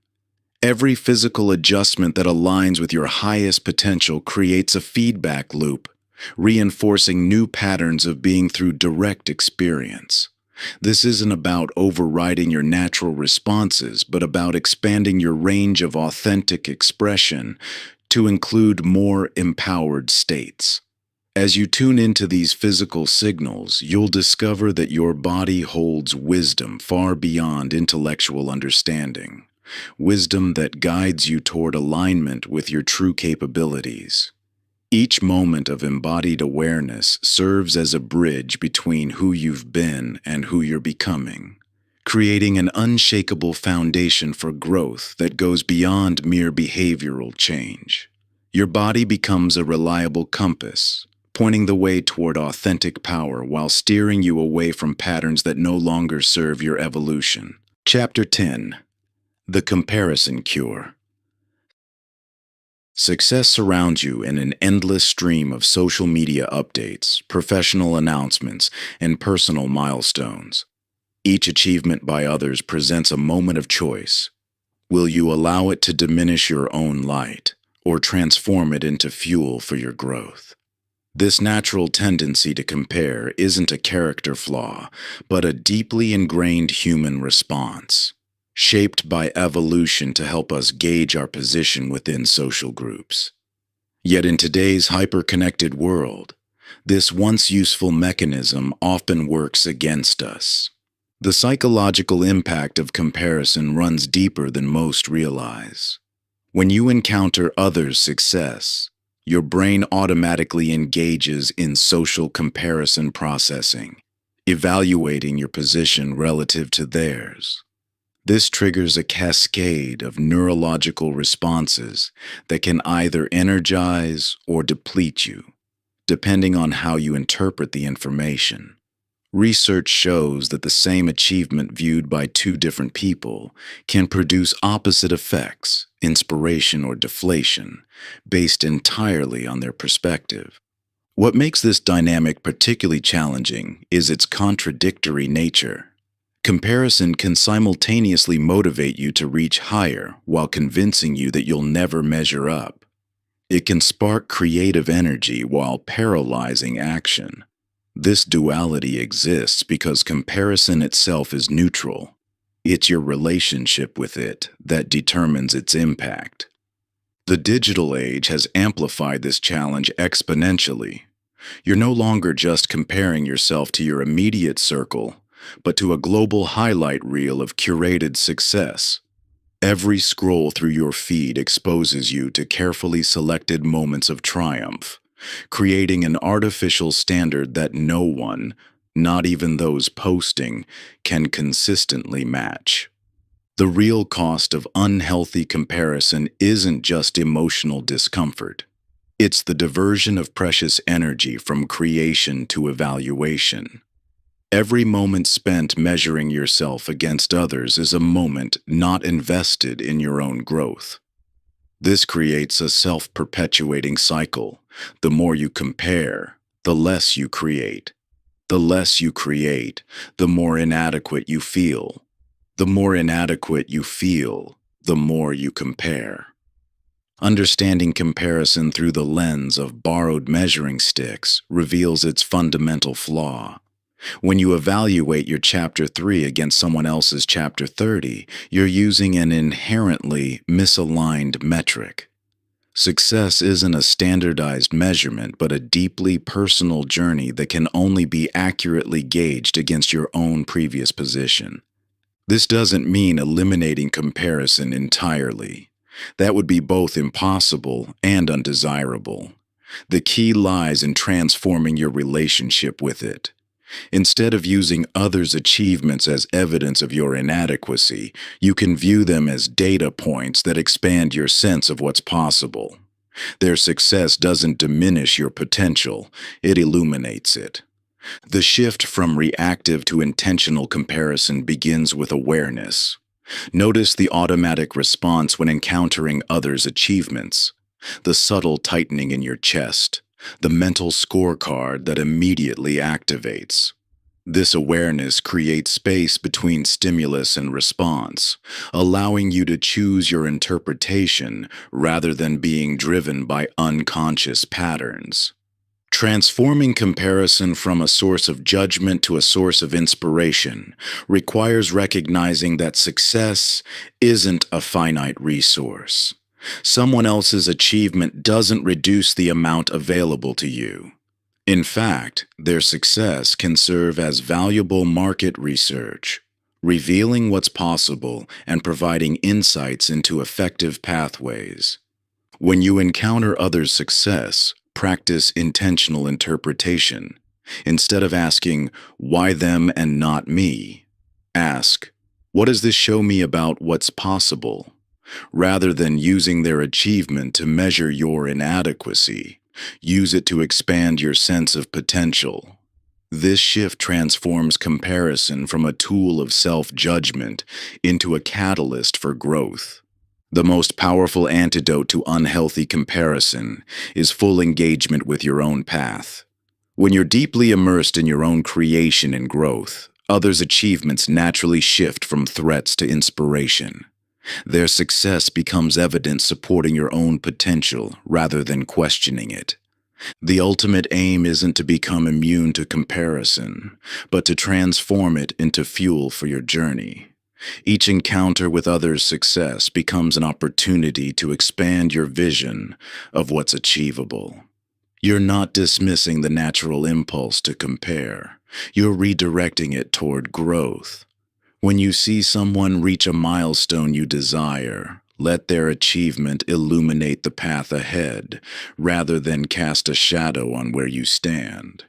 Every physical adjustment that aligns with your highest potential creates a feedback loop, reinforcing new patterns of being through direct experience. This isn't about overriding your natural responses, but about expanding your range of authentic expression to include more empowered states. As you tune into these physical signals, you'll discover that your body holds wisdom far beyond intellectual understanding, wisdom that guides you toward alignment with your true capabilities. Each moment of embodied awareness serves as a bridge between who you've been and who you're becoming, creating an unshakable foundation for growth that goes beyond mere behavioral change. Your body becomes a reliable compass, pointing the way toward authentic power while steering you away from patterns that no longer serve your evolution. Chapter 10: The Comparison Cure. Success surrounds you in an endless stream of social media updates, professional announcements, and personal milestones. Each achievement by others presents a moment of choice. Will you allow it to diminish your own light, or transform it into fuel for your growth? This natural tendency to compare isn't a character flaw, but a deeply ingrained human response, shaped by evolution to help us gauge our position within social groups. Yet in today's hyper-connected world, this once useful mechanism often works against us. The psychological impact of comparison runs deeper than most realize. When you encounter others' success, your brain automatically engages in social comparison processing, evaluating your position relative to theirs. This triggers a cascade of neurological responses that can either energize or deplete you, depending on how you interpret the information. Research shows that the same achievement viewed by two different people can produce opposite effects, inspiration or deflation, based entirely on their perspective. What makes this dynamic particularly challenging is its contradictory nature. Comparison can simultaneously motivate you to reach higher while convincing you that you'll never measure up. It can spark creative energy while paralyzing action. This duality exists because comparison itself is neutral. It's your relationship with it that determines its impact. The digital age has amplified this challenge exponentially. You're no longer just comparing yourself to your immediate circle, but to a global highlight reel of curated success. Every scroll through your feed exposes you to carefully selected moments of triumph, creating an artificial standard that no one, not even those posting, can consistently match. The real cost of unhealthy comparison isn't just emotional discomfort. It's the diversion of precious energy from creation to evaluation. Every moment spent measuring yourself against others is a moment not invested in your own growth. This creates a self-perpetuating cycle. The more you compare, the less you create. The less you create, the more inadequate you feel. The more inadequate you feel, the more you compare. Understanding comparison through the lens of borrowed measuring sticks reveals its fundamental flaw. When you evaluate your Chapter 3 against someone else's Chapter 30, you're using an inherently misaligned metric. Success isn't a standardized measurement, but a deeply personal journey that can only be accurately gauged against your own previous position. This doesn't mean eliminating comparison entirely. That would be both impossible and undesirable. The key lies in transforming your relationship with it. Instead of using others' achievements as evidence of your inadequacy, you can view them as data points that expand your sense of what's possible. Their success doesn't diminish your potential, it illuminates it. The shift from reactive to intentional comparison begins with awareness. Notice the automatic response when encountering others' achievements, the subtle tightening in your chest, the mental scorecard that immediately activates. This awareness creates space between stimulus and response, allowing you to choose your interpretation rather than being driven by unconscious patterns. Transforming comparison from a source of judgment to a source of inspiration requires recognizing that success isn't a finite resource. Someone else's achievement doesn't reduce the amount available to you. In fact, their success can serve as valuable market research, revealing what's possible and providing insights into effective pathways. When you encounter others' success, practice intentional interpretation. Instead of asking, "Why them and not me?" ask, "What does this show me about what's possible?" Rather than using their achievement to measure your inadequacy, use it to expand your sense of potential. This shift transforms comparison from a tool of self-judgment into a catalyst for growth. The most powerful antidote to unhealthy comparison is full engagement with your own path. When you're deeply immersed in your own creation and growth, others' achievements naturally shift from threats to inspiration. Their success becomes evidence supporting your own potential rather than questioning it. The ultimate aim isn't to become immune to comparison, but to transform it into fuel for your journey. Each encounter with others' success becomes an opportunity to expand your vision of what's achievable. You're not dismissing the natural impulse to compare. You're redirecting it toward growth. When you see someone reach a milestone you desire, let their achievement illuminate the path ahead, rather than cast a shadow on where you stand.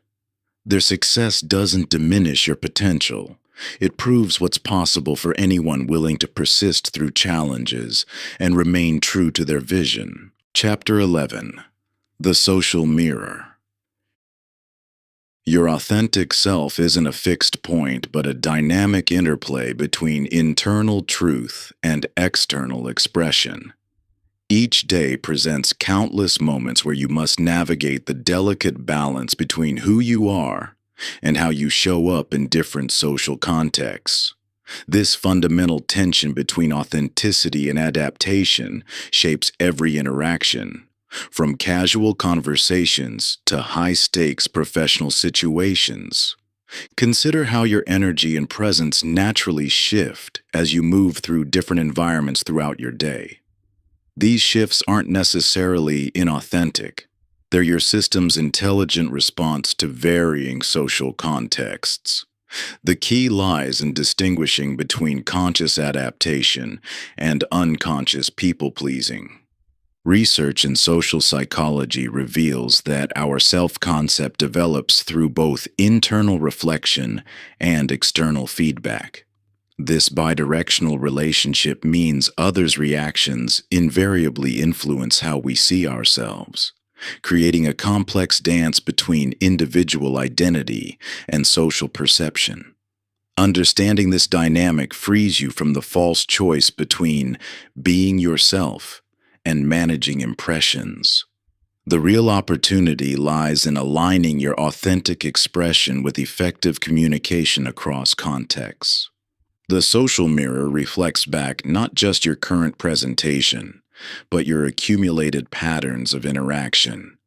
Their success doesn't diminish your potential. It proves what's possible for anyone willing to persist through challenges and remain true to their vision. Chapter 11. The Social Mirror. Your authentic self isn't a fixed point, but a dynamic interplay between internal truth and external expression. Each day presents countless moments where you must navigate the delicate balance between who you are and how you show up in different social contexts. This fundamental tension between authenticity and adaptation shapes every interaction, from casual conversations to high-stakes professional situations. Consider how your energy and presence naturally shift as you move through different environments throughout your day. These shifts aren't necessarily inauthentic. They're your system's intelligent response to varying social contexts. The key lies in distinguishing between conscious adaptation and unconscious people-pleasing. Research in social psychology reveals that our self-concept develops through both internal reflection and external feedback. This bidirectional relationship means others' reactions invariably influence how we see ourselves. creating a complex dance between individual identity and social perception. Understanding this dynamic frees you from the false choice between being yourself and managing impressions. The real opportunity lies in aligning your authentic expression with effective communication across contexts. The social mirror reflects back not just your current presentation, but your accumulated patterns of interaction.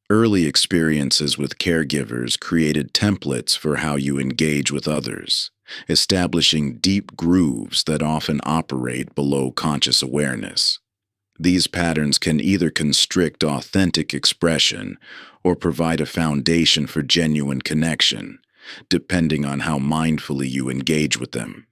Early experiences with caregivers created templates for how you engage with others, establishing deep grooves that often operate below conscious awareness. These patterns can either constrict authentic expression or provide a foundation for genuine connection, depending on how mindfully you engage with them.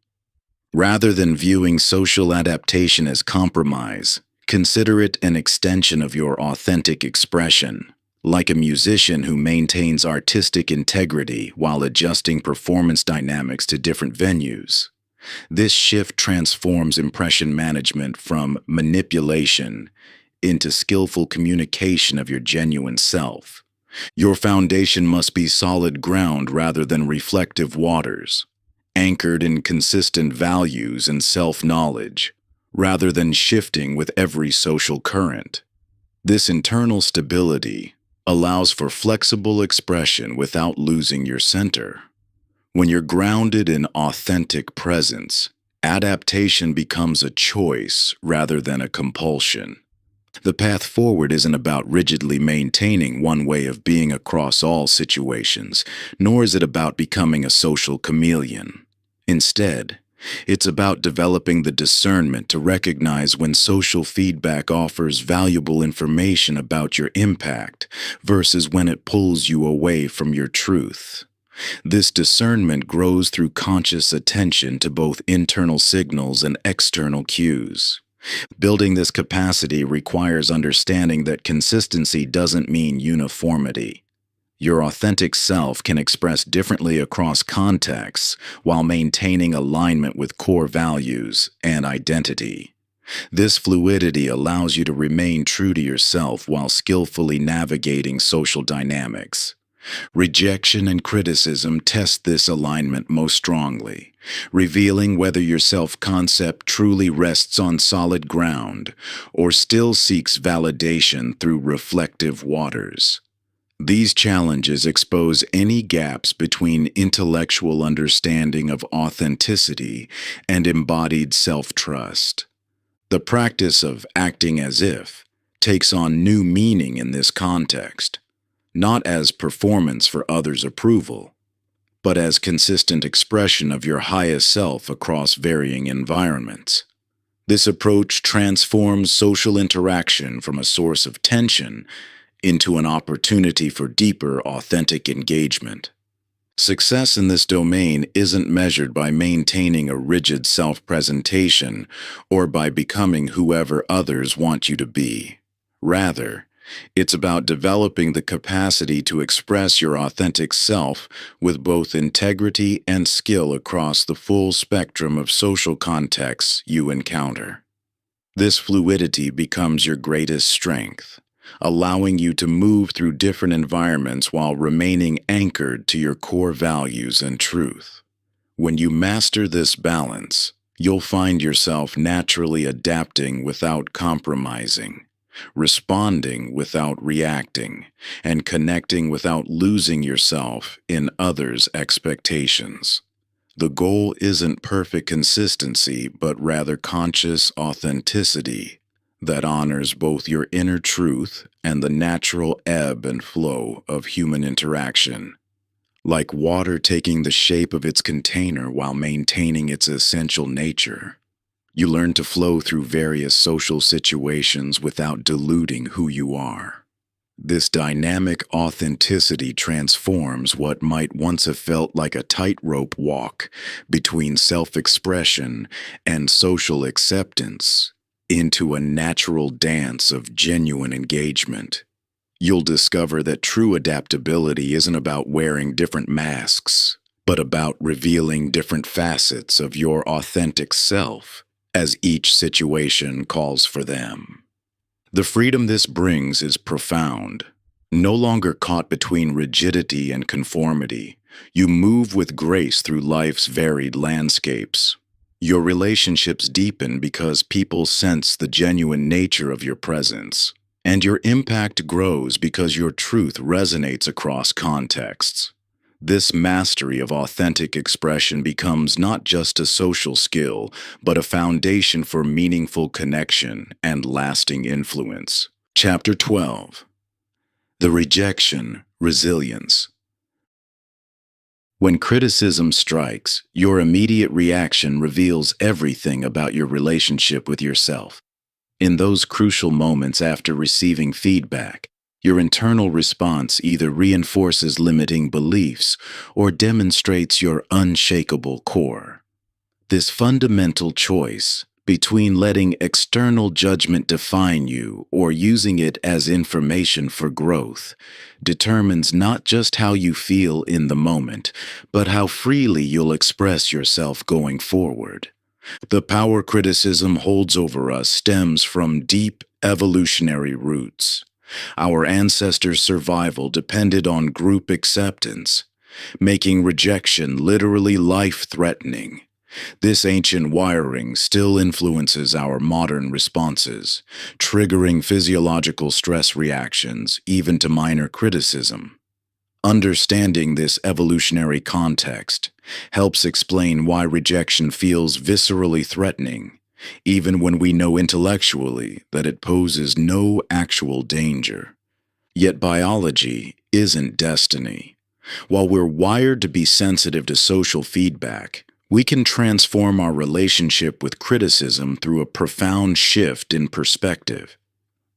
Rather than viewing social adaptation as compromise, consider it an extension of your authentic expression, like a musician who maintains artistic integrity while adjusting performance dynamics to different venues. This shift transforms impression management from manipulation into skillful communication of your genuine self. Your foundation must be solid ground rather than reflective waters, anchored in consistent values and self-knowledge, rather than shifting with every social current. This internal stability allows for flexible expression without losing your center. When you're grounded in authentic presence, adaptation becomes a choice rather than a compulsion. The path forward isn't about rigidly maintaining one way of being across all situations, nor is it about becoming a social chameleon. Instead, it's about developing the discernment to recognize when social feedback offers valuable information about your impact versus when it pulls you away from your truth. This discernment grows through conscious attention to both internal signals and external cues. Building this capacity requires understanding that consistency doesn't mean uniformity. Your authentic self can express differently across contexts while maintaining alignment with core values and identity. This fluidity allows you to remain true to yourself while skillfully navigating social dynamics. Rejection and criticism test this alignment most strongly, revealing whether your self-concept truly rests on solid ground or still seeks validation through reflective waters. These challenges expose any gaps between intellectual understanding of authenticity and embodied self-trust. The practice of acting as if takes on new meaning in this context, not as performance for others' approval, but as consistent expression of your highest self across varying environments. This approach transforms social interaction from a source of tension into an opportunity for deeper, authentic engagement. Success in this domain isn't measured by maintaining a rigid self-presentation or by becoming whoever others want you to be. Rather, it's about developing the capacity to express your authentic self with both integrity and skill across the full spectrum of social contexts you encounter. This fluidity becomes your greatest strength, allowing you to move through different environments while remaining anchored to your core values and truth. When you master this balance, you'll find yourself naturally adapting without compromising, responding without reacting, and connecting without losing yourself in others' expectations. The goal isn't perfect consistency, but rather conscious authenticity that honors both your inner truth and the natural ebb and flow of human interaction. Like water taking the shape of its container while maintaining its essential nature, you learn to flow through various social situations without diluting who you are. This dynamic authenticity transforms what might once have felt like a tightrope walk between self-expression and social acceptance into a natural dance of genuine engagement. You'll discover that true adaptability isn't about wearing different masks, but about revealing different facets of your authentic self as each situation calls for them. The freedom this brings is profound, No longer caught between rigidity and conformity, you move with grace through life's varied landscapes. Your relationships deepen because people sense the genuine nature of your presence, and your impact grows because your truth resonates across contexts. This mastery of authentic expression becomes not just a social skill, but a foundation for meaningful connection and lasting influence. Chapter 12. The Rejection, Resilience. When criticism strikes, your immediate reaction reveals everything about your relationship with yourself. In those crucial moments after receiving feedback, your internal response either reinforces limiting beliefs or demonstrates your unshakable core. This fundamental choice between letting external judgment define you or using it as information for growth determines not just how you feel in the moment, but how freely you'll express yourself going forward. The power criticism holds over us stems from deep evolutionary roots. Our ancestors' survival depended on group acceptance, making rejection literally life-threatening. This ancient wiring still influences our modern responses, triggering physiological stress reactions even to minor criticism. Understanding this evolutionary context helps explain why rejection feels viscerally threatening, even when we know intellectually that it poses no actual danger. Yet biology isn't destiny. While we're wired to be sensitive to social feedback, we can transform our relationship with criticism through a profound shift in perspective.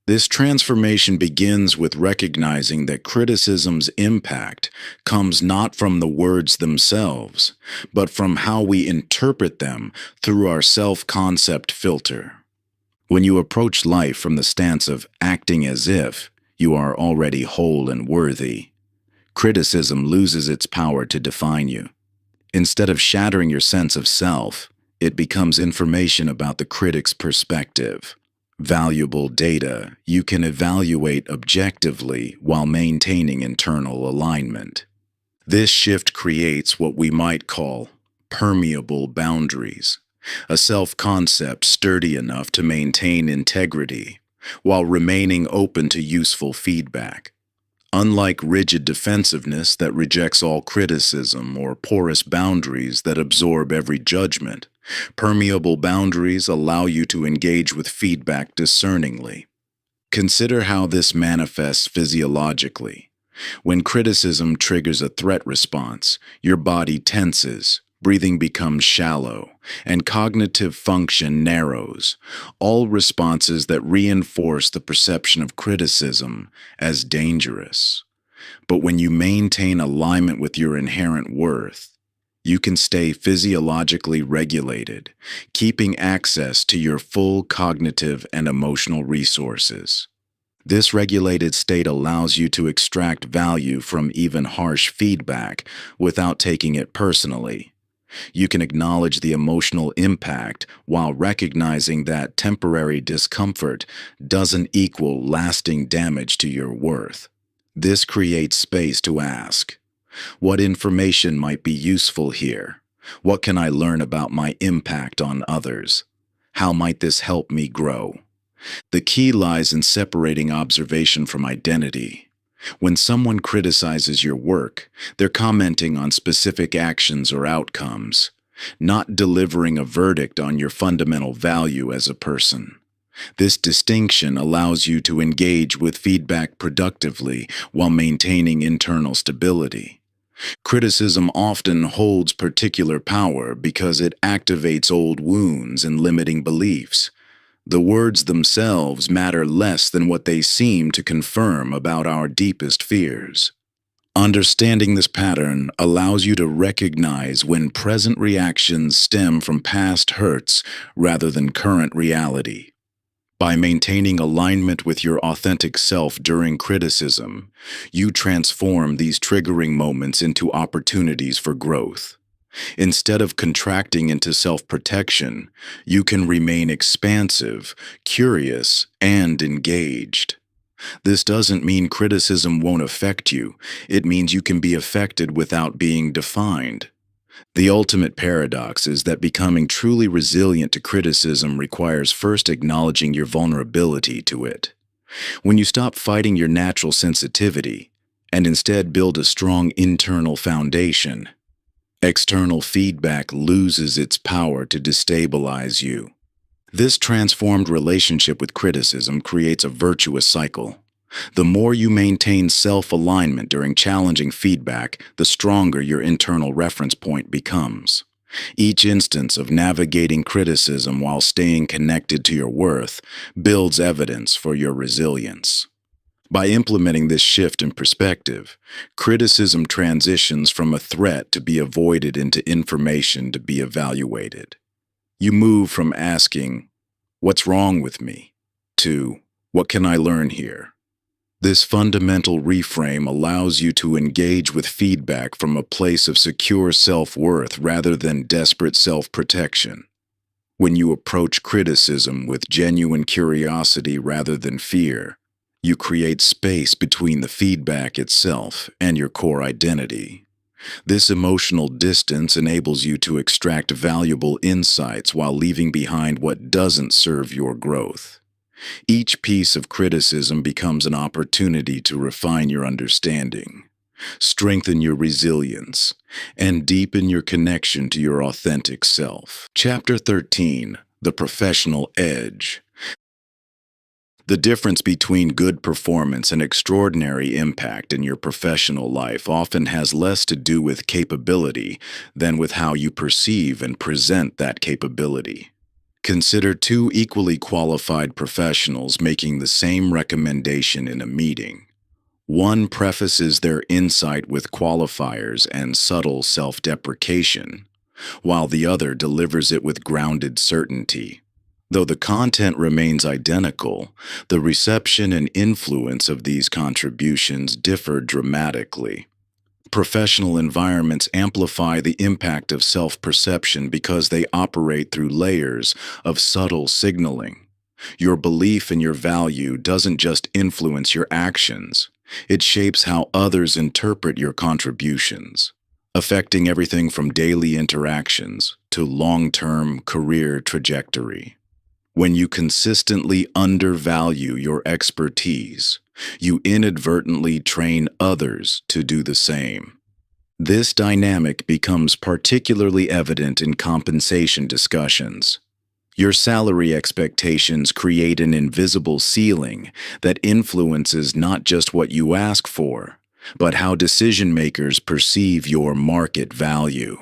This transformation begins with recognizing that criticism's impact comes not from the words themselves, but from how we interpret them through our self-concept filter. When you approach life from the stance of acting as if you are already whole and worthy, criticism loses its power to define you. Instead of shattering your sense of self, it becomes information about the critic's perspective. Valuable data you can evaluate objectively while maintaining internal alignment. This shift creates what we might call permeable boundaries, a self-concept sturdy enough to maintain integrity while remaining open to useful feedback. Unlike rigid defensiveness that rejects all criticism or porous boundaries that absorb every judgment, permeable boundaries allow you to engage with feedback discerningly. Consider how this manifests physiologically. When criticism triggers a threat response, your body tenses, breathing becomes shallow, and cognitive function narrows, all responses that reinforce the perception of criticism as dangerous. But when you maintain alignment with your inherent worth, you can stay physiologically regulated, keeping access to your full cognitive and emotional resources. This regulated state allows you to extract value from even harsh feedback without taking it personally. You can acknowledge the emotional impact while recognizing that temporary discomfort doesn't equal lasting damage to your worth. This creates space to ask, what information might be useful here? What can I learn about my impact on others? How might this help me grow? The key lies in separating observation from identity. When someone criticizes your work, they're commenting on specific actions or outcomes, not delivering a verdict on your fundamental value as a person. This distinction allows you to engage with feedback productively while maintaining internal stability. Criticism often holds particular power because it activates old wounds and limiting beliefs. The words themselves matter less than what they seem to confirm about our deepest fears. Understanding this pattern allows you to recognize when present reactions stem from past hurts rather than current reality. By maintaining alignment with your authentic self during criticism, you transform these triggering moments into opportunities for growth. Instead of contracting into self-protection, you can remain expansive, curious, and engaged. This doesn't mean criticism won't affect you. It means you can be affected without being defined. The ultimate paradox is that becoming truly resilient to criticism requires first acknowledging your vulnerability to it. When you stop fighting your natural sensitivity and instead build a strong internal foundation, external feedback loses its power to destabilize you. This transformed relationship with criticism creates a virtuous cycle. The more you maintain self-alignment during challenging feedback, the stronger your internal reference point becomes. Each instance of navigating criticism while staying connected to your worth builds evidence for your resilience. By implementing this shift in perspective, criticism transitions from a threat to be avoided into information to be evaluated. You move from asking, "What's wrong with me?" to, "What can I learn here?" This fundamental reframe allows you to engage with feedback from a place of secure self-worth rather than desperate self-protection. When you approach criticism with genuine curiosity rather than fear, you create space between the feedback itself and your core identity. This emotional distance enables you to extract valuable insights while leaving behind what doesn't serve your growth. Each piece of criticism becomes an opportunity to refine your understanding, strengthen your resilience, and deepen your connection to your authentic self. Chapter 13: The Professional Edge. The difference between good performance and extraordinary impact in your professional life often has less to do with capability than with how you perceive and present that capability. Consider two equally qualified professionals making the same recommendation in a meeting. One prefaces their insight with qualifiers and subtle self-deprecation, while the other delivers it with grounded certainty. Though the content remains identical, the reception and influence of these contributions differ dramatically. Professional environments amplify the impact of self-perception because they operate through layers of subtle signaling. Your belief in your value doesn't just influence your actions, it shapes how others interpret your contributions, affecting everything from daily interactions to long-term career trajectory. When you consistently undervalue your expertise, you inadvertently train others to do the same. This dynamic becomes particularly evident in compensation discussions. Your salary expectations create an invisible ceiling that influences not just what you ask for, but how decision-makers perceive your market value.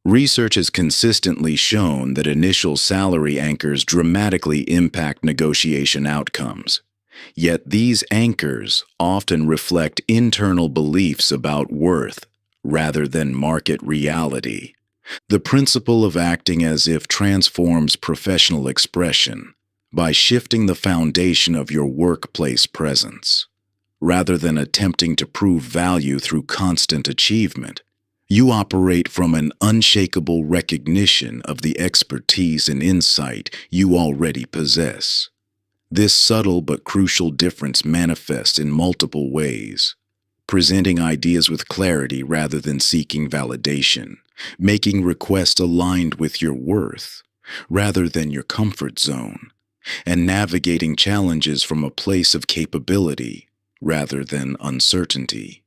Research has consistently shown that initial salary anchors dramatically impact negotiation outcomes. Yet these anchors often reflect internal beliefs about worth rather than market reality. The principle of acting as if transforms professional expression by shifting the foundation of your workplace presence. Rather than attempting to prove value through constant achievement, you operate from an unshakable recognition of the expertise and insight you already possess. This subtle but crucial difference manifests in multiple ways: presenting ideas with clarity rather than seeking validation, making requests aligned with your worth rather than your comfort zone, and navigating challenges from a place of capability rather than uncertainty.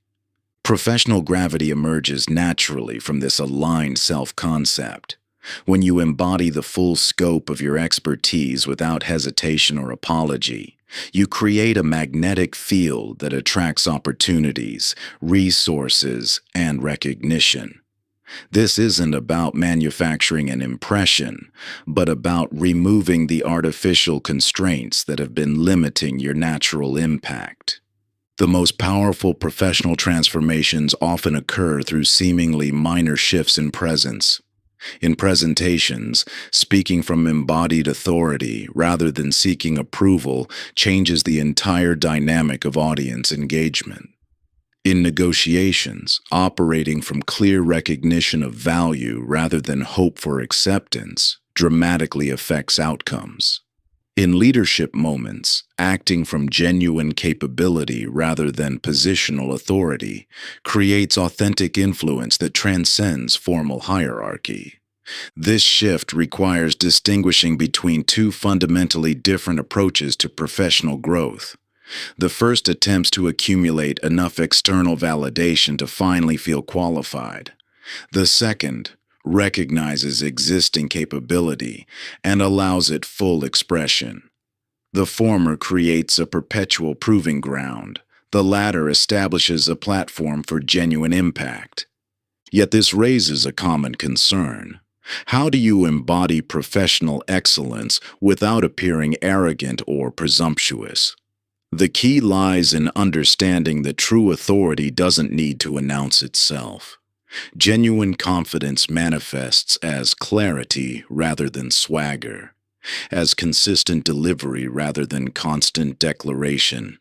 Professional gravity emerges naturally from this aligned self-concept. When you embody the full scope of your expertise without hesitation or apology, you create a magnetic field that attracts opportunities, resources, and recognition. This isn't about manufacturing an impression, but about removing the artificial constraints that have been limiting your natural impact. The most powerful professional transformations often occur through seemingly minor shifts in presence. In presentations, speaking from embodied authority rather than seeking approval changes the entire dynamic of audience engagement. In negotiations, operating from clear recognition of value rather than hope for acceptance dramatically affects outcomes. In leadership moments, acting from genuine capability rather than positional authority creates authentic influence that transcends formal hierarchy. This shift requires distinguishing between two fundamentally different approaches to professional growth. The first attempts to accumulate enough external validation to finally feel qualified. The second recognizes existing capability and allows it full expression. The former creates a perpetual proving ground. The latter establishes a platform for genuine impact. Yet this raises a common concern. How do you embody professional excellence without appearing arrogant or presumptuous? The key lies in understanding that true authority doesn't need to announce itself. Genuine confidence manifests as clarity rather than swagger, as consistent delivery rather than constant declaration.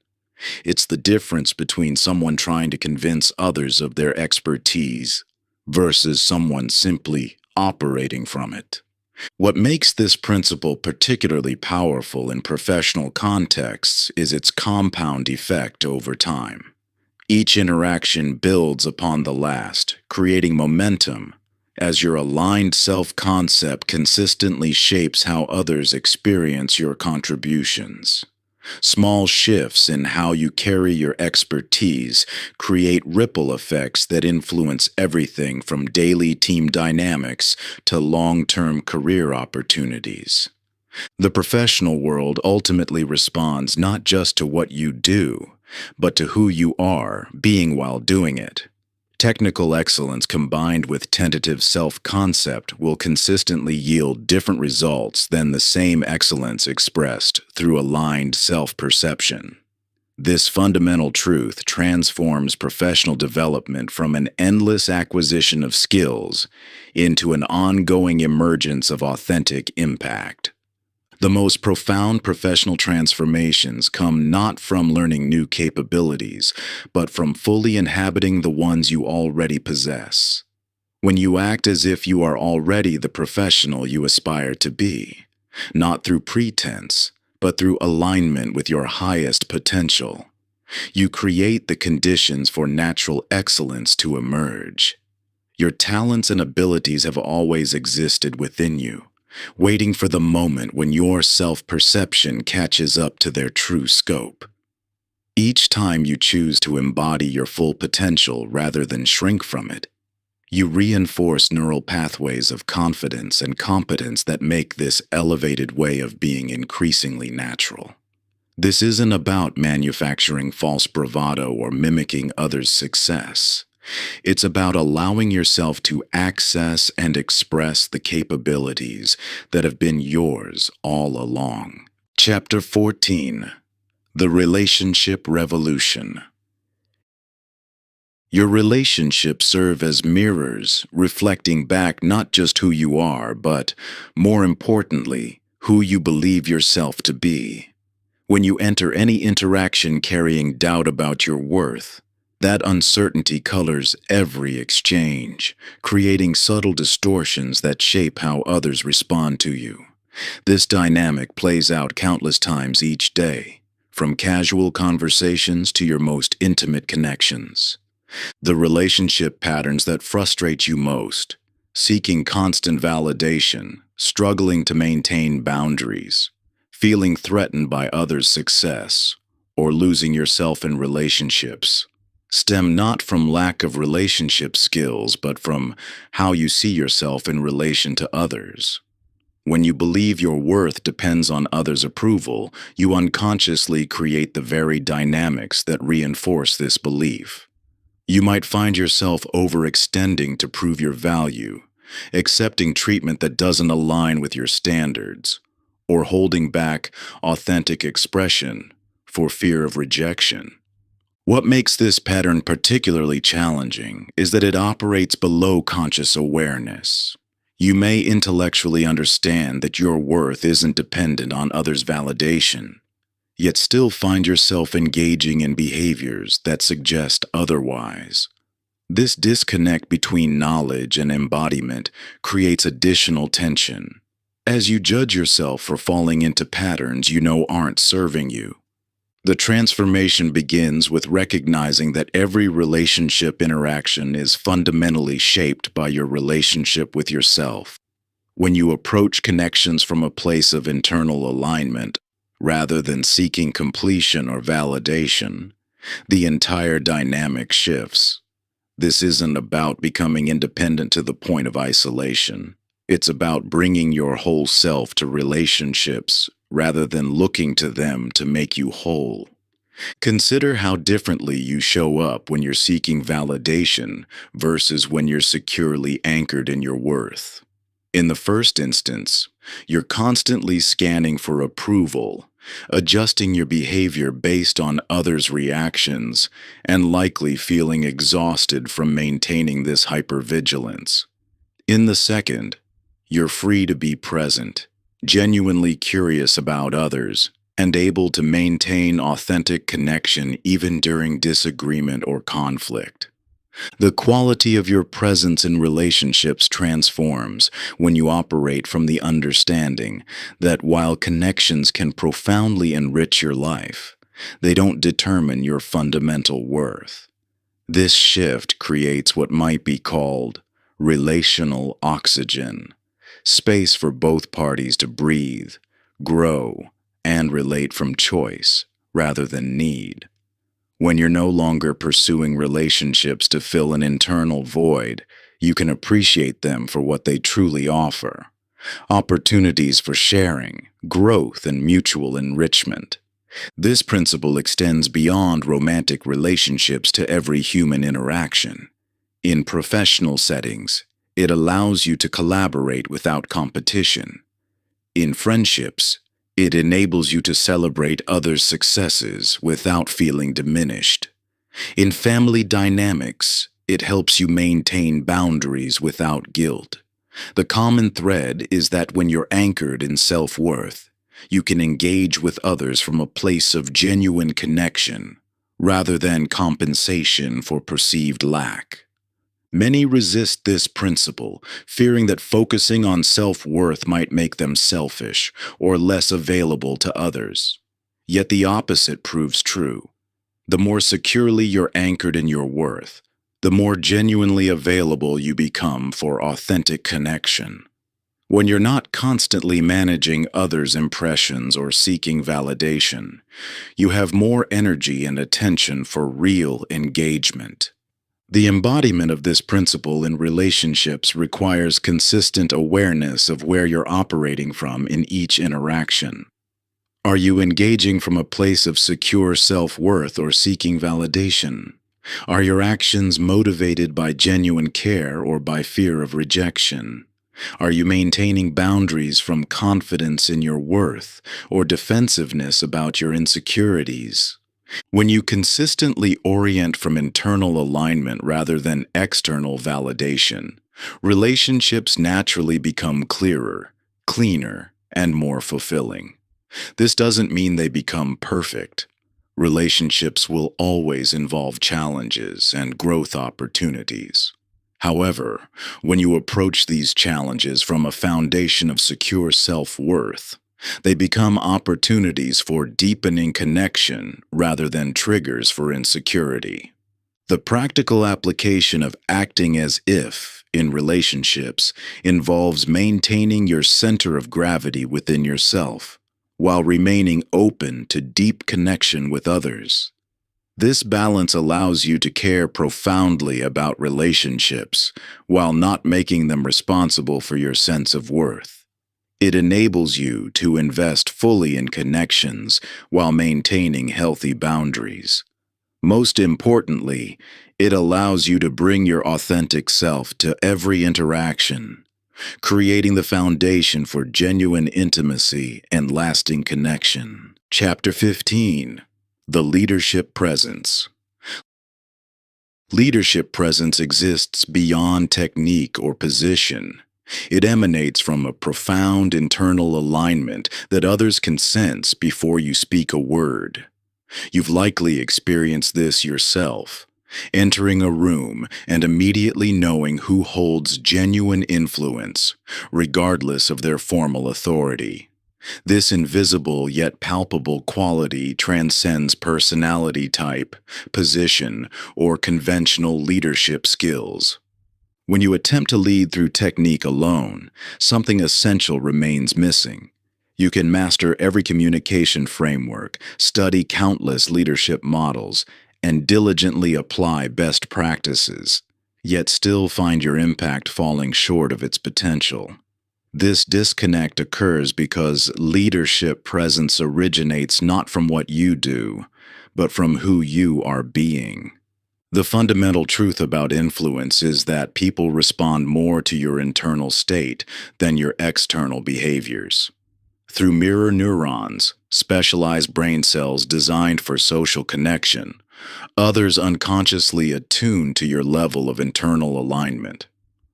It's the difference between someone trying to convince others of their expertise versus someone simply operating from it. What makes this principle particularly powerful in professional contexts is its compound effect over time. Each interaction builds upon the last, creating momentum, as your aligned self-concept consistently shapes how others experience your contributions. Small shifts in how you carry your expertise create ripple effects that influence everything from daily team dynamics to long-term career opportunities. The professional world ultimately responds not just to what you do, but to who you are being while doing it. Technical excellence combined with tentative self-concept will consistently yield different results than the same excellence expressed through aligned self-perception. This fundamental truth transforms professional development from an endless acquisition of skills into an ongoing emergence of authentic impact. The most profound professional transformations come not from learning new capabilities, but from fully inhabiting the ones you already possess. When you act as if you are already the professional you aspire to be, not through pretense, but through alignment with your highest potential, you create the conditions for natural excellence to emerge. Your talents and abilities have always existed within you, waiting for the moment when your self-perception catches up to their true scope. Each time you choose to embody your full potential rather than shrink from it, you reinforce neural pathways of confidence and competence that make this elevated way of being increasingly natural. This isn't about manufacturing false bravado or mimicking others' success. It's about allowing yourself to access and express the capabilities that have been yours all along. Chapter 14. The Relationship Revolution. Your relationships serve as mirrors, reflecting back not just who you are, but, more importantly, who you believe yourself to be. When you enter any interaction carrying doubt about your worth, that uncertainty colors every exchange, creating subtle distortions that shape how others respond to you. This dynamic plays out countless times each day, from casual conversations to your most intimate connections. The relationship patterns that frustrate you most, seeking constant validation, struggling to maintain boundaries, feeling threatened by others' success, or losing yourself in relationships, stem not from lack of relationship skills, but from how you see yourself in relation to others. When you believe your worth depends on others' approval, you unconsciously create the very dynamics that reinforce this belief. You might find yourself overextending to prove your value, accepting treatment that doesn't align with your standards, or holding back authentic expression for fear of rejection. What makes this pattern particularly challenging is that it operates below conscious awareness. You may intellectually understand that your worth isn't dependent on others' validation, yet still find yourself engaging in behaviors that suggest otherwise. This disconnect between knowledge and embodiment creates additional tension, as you judge yourself for falling into patterns you know aren't serving you. The transformation begins with recognizing that every relationship interaction is fundamentally shaped by your relationship with yourself. When you approach connections from a place of internal alignment, rather than seeking completion or validation, the entire dynamic shifts. This isn't about becoming independent to the point of isolation. It's about bringing your whole self to relationships rather than looking to them to make you whole. Consider how differently you show up when you're seeking validation versus when you're securely anchored in your worth. In the first instance, you're constantly scanning for approval, adjusting your behavior based on others' reactions, and likely feeling exhausted from maintaining this hypervigilance. In the second, you're free to be present, genuinely curious about others, and able to maintain authentic connection even during disagreement or conflict. The quality of your presence in relationships transforms when you operate from the understanding that while connections can profoundly enrich your life, they don't determine your fundamental worth. This shift creates what might be called relational oxygen, space for both parties to breathe, grow, and relate from choice rather than need. When you're no longer pursuing relationships to fill an internal void, you can appreciate them for what they truly offer: opportunities for sharing, growth, and mutual enrichment. This principle extends beyond romantic relationships to every human interaction. In professional settings, it allows you to collaborate without competition. In friendships, it enables you to celebrate others' successes without feeling diminished. In family dynamics, it helps you maintain boundaries without guilt. The common thread is that when you're anchored in self-worth, you can engage with others from a place of genuine connection, rather than compensation for perceived lack. Many resist this principle, fearing that focusing on self-worth might make them selfish or less available to others. Yet the opposite proves true. The more securely you're anchored in your worth, the more genuinely available you become for authentic connection. When you're not constantly managing others' impressions or seeking validation, you have more energy and attention for real engagement. The embodiment of this principle in relationships requires consistent awareness of where you're operating from in each interaction. Are you engaging from a place of secure self-worth or seeking validation? Are your actions motivated by genuine care or by fear of rejection? Are you maintaining boundaries from confidence in your worth or defensiveness about your insecurities? When you consistently orient from internal alignment rather than external validation, relationships naturally become clearer, cleaner, and more fulfilling. This doesn't mean they become perfect. Relationships will always involve challenges and growth opportunities. However, when you approach these challenges from a foundation of secure self-worth, they become opportunities for deepening connection rather than triggers for insecurity. The practical application of acting as if in relationships involves maintaining your center of gravity within yourself, while remaining open to deep connection with others. This balance allows you to care profoundly about relationships while not making them responsible for your sense of worth. It enables you to invest fully in connections while maintaining healthy boundaries. Most importantly, it allows you to bring your authentic self to every interaction, creating the foundation for genuine intimacy and lasting connection. Chapter 15. The Leadership Presence. Leadership presence exists beyond technique or position. It emanates from a profound internal alignment that others can sense before you speak a word. You've likely experienced this yourself. entering a room and immediately knowing who holds genuine influence, regardless of their formal authority. This invisible yet palpable quality transcends personality type, position, or conventional leadership skills. When you attempt to lead through technique alone, something essential remains missing. You can master every communication framework, study countless leadership models, and diligently apply best practices, yet still find your impact falling short of its potential. This disconnect occurs because leadership presence originates not from what you do, but from who you are being. The fundamental truth about influence is that people respond more to your internal state than your external behaviors. Through mirror neurons, specialized brain cells designed for social connection, others unconsciously attune to your level of internal alignment.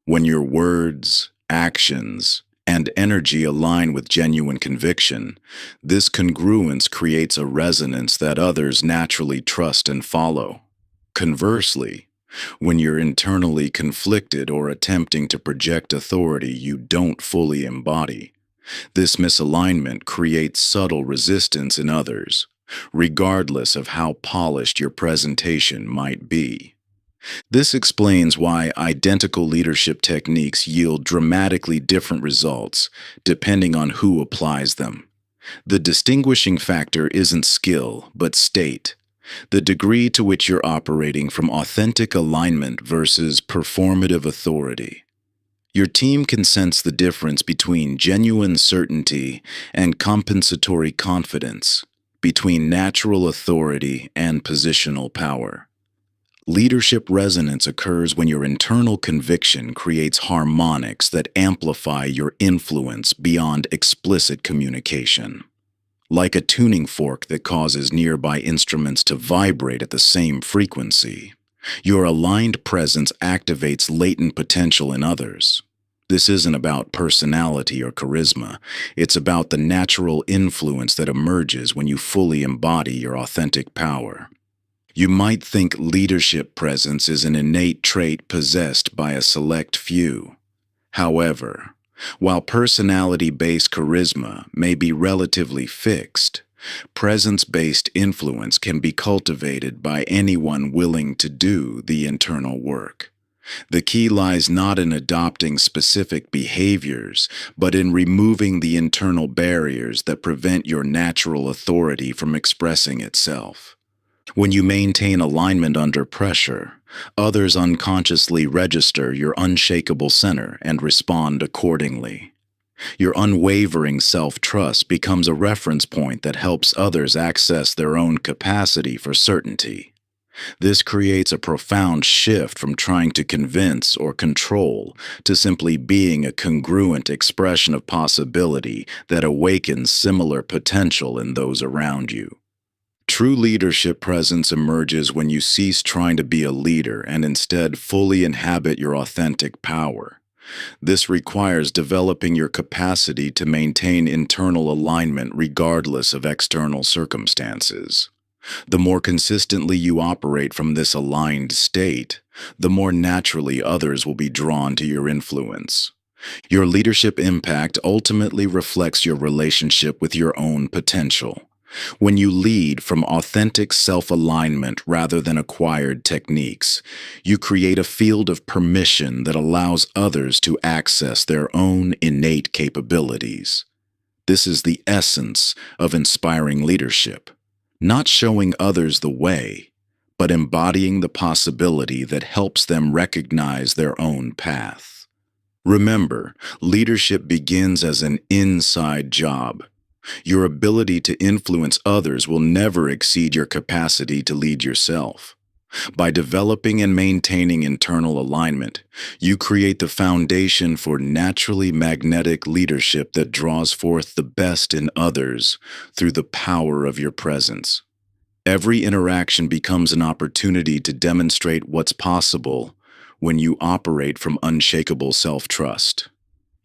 When your words, actions, and energy align with genuine conviction, this congruence creates a resonance that others naturally trust and follow. Conversely, when you're internally conflicted or attempting to project authority you don't fully embody, this misalignment creates subtle resistance in others, regardless of how polished your presentation might be. This explains why identical leadership techniques yield dramatically different results depending on who applies them. The distinguishing factor isn't skill, but state. The degree to which you're operating from authentic alignment versus performative authority. Your team can sense the difference between genuine certainty and compensatory confidence, between natural authority and positional power. Leadership resonance occurs when your internal conviction creates harmonics that amplify your influence beyond explicit communication. Like a tuning fork that causes nearby instruments to vibrate at the same frequency, your aligned presence activates latent potential in others. This isn't about personality or charisma. It's about the natural influence that emerges when you fully embody your authentic power. You might think leadership presence is an innate trait possessed by a select few. However, while personality-based charisma may be relatively fixed, presence-based influence can be cultivated by anyone willing to do the internal work. The key lies not in adopting specific behaviors, but in removing the internal barriers that prevent your natural authority from expressing itself. When you maintain alignment under pressure, others unconsciously register your unshakable center and respond accordingly. Your unwavering self-trust becomes a reference point that helps others access their own capacity for certainty. This creates a profound shift from trying to convince or control to simply being a congruent expression of possibility that awakens similar potential in those around you. True leadership presence emerges when you cease trying to be a leader and instead fully inhabit your authentic power. This requires developing your capacity to maintain internal alignment regardless of external circumstances. The more consistently you operate from this aligned state, the more naturally others will be drawn to your influence. Your leadership impact ultimately reflects your relationship with your own potential. When you lead from authentic self-alignment rather than acquired techniques, you create a field of permission that allows others to access their own innate capabilities. This is the essence of inspiring leadership, not showing others the way, but embodying the possibility that helps them recognize their own path. Remember, leadership begins as an inside job. Your ability to influence others will never exceed your capacity to lead yourself. By developing and maintaining internal alignment, you create the foundation for naturally magnetic leadership that draws forth the best in others through the power of your presence. Every interaction becomes an opportunity to demonstrate what's possible when you operate from unshakable self-trust.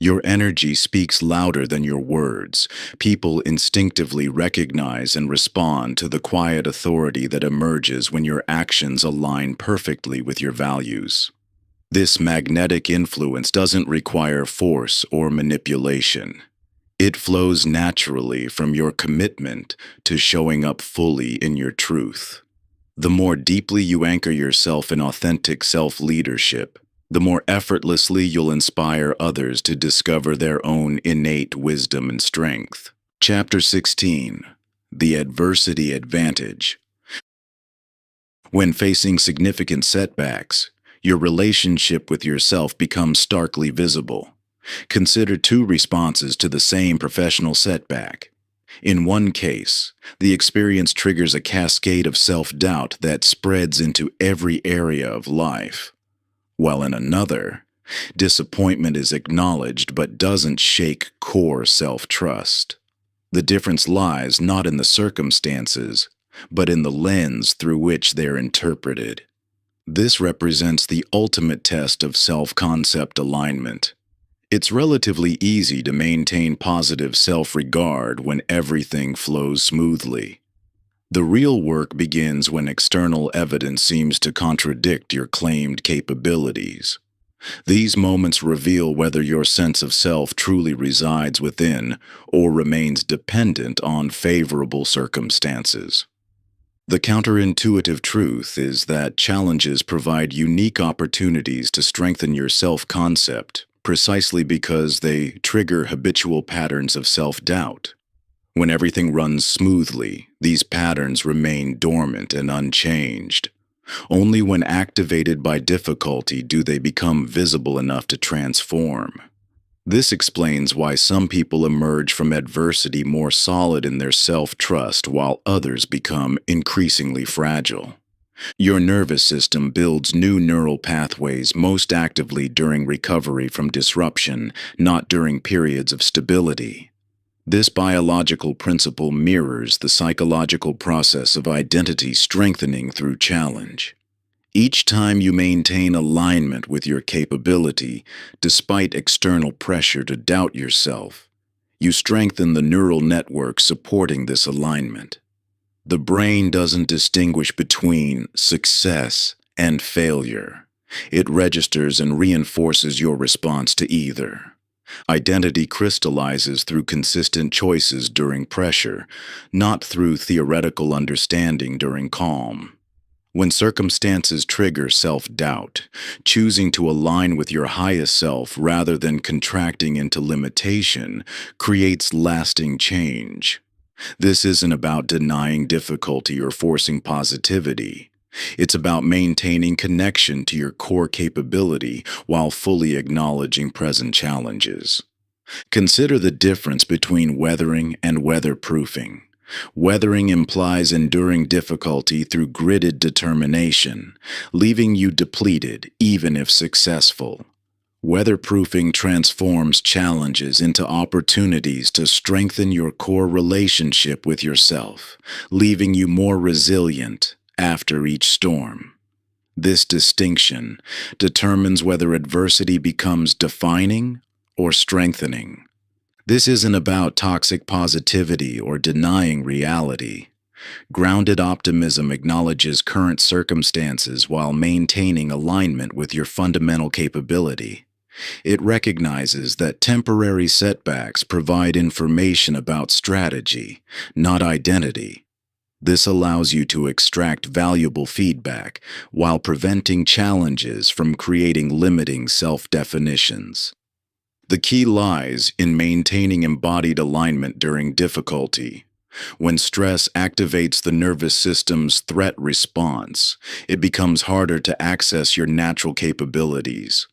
Your energy speaks louder than your words. People instinctively recognize and respond to the quiet authority that emerges when your actions align perfectly with your values. This magnetic influence doesn't require force or manipulation. It flows naturally from your commitment to showing up fully in your truth. The more deeply you anchor yourself in authentic self-leadership, the more effortlessly you'll inspire others to discover their own innate wisdom and strength. Chapter 16. The Adversity Advantage. When facing significant setbacks, your relationship with yourself becomes starkly visible. Consider two responses to the same professional setback. In one case, the experience triggers a cascade of self-doubt that spreads into every area of life, while in another, disappointment is acknowledged but doesn't shake core self-trust. The difference lies not in the circumstances, but in the lens through which they're interpreted. This represents the ultimate test of self-concept alignment. It's relatively easy to maintain positive self-regard when everything flows smoothly. The real work begins when external evidence seems to contradict your claimed capabilities. These moments reveal whether your sense of self truly resides within or remains dependent on favorable circumstances. The counterintuitive truth is that challenges provide unique opportunities to strengthen your self-concept, precisely because they trigger habitual patterns of self-doubt. When everything runs smoothly, these patterns remain dormant and unchanged. Only when activated by difficulty do they become visible enough to transform. This explains why some people emerge from adversity more solid in their self-trust while others become increasingly fragile. Your nervous system builds new neural pathways most actively during recovery from disruption, not during periods of stability. This biological principle mirrors the psychological process of identity strengthening through challenge. Each time you maintain alignment with your capability, despite external pressure to doubt yourself, you strengthen the neural network supporting this alignment. The brain doesn't distinguish between success and failure. It registers and reinforces your response to either. Identity crystallizes through consistent choices during pressure, not through theoretical understanding during calm. When circumstances trigger self-doubt, choosing to align with your highest self rather than contracting into limitation creates lasting change. This isn't about denying difficulty or forcing positivity. It's about maintaining connection to your core capability while fully acknowledging present challenges. Consider the difference between weathering and weatherproofing. Weathering implies enduring difficulty through gritted determination, leaving you depleted even if successful. Weatherproofing transforms challenges into opportunities to strengthen your core relationship with yourself, leaving you more resilient after each storm. This distinction determines whether adversity becomes defining or strengthening. This isn't about toxic positivity or denying reality. Grounded optimism acknowledges current circumstances while maintaining alignment with your fundamental capability. It recognizes that temporary setbacks provide information about strategy, not identity. This allows you to extract valuable feedback while preventing challenges from creating limiting self-definitions. The key lies in maintaining embodied alignment during difficulty. When stress activates the nervous system's threat response, it becomes harder to access your natural capabilities.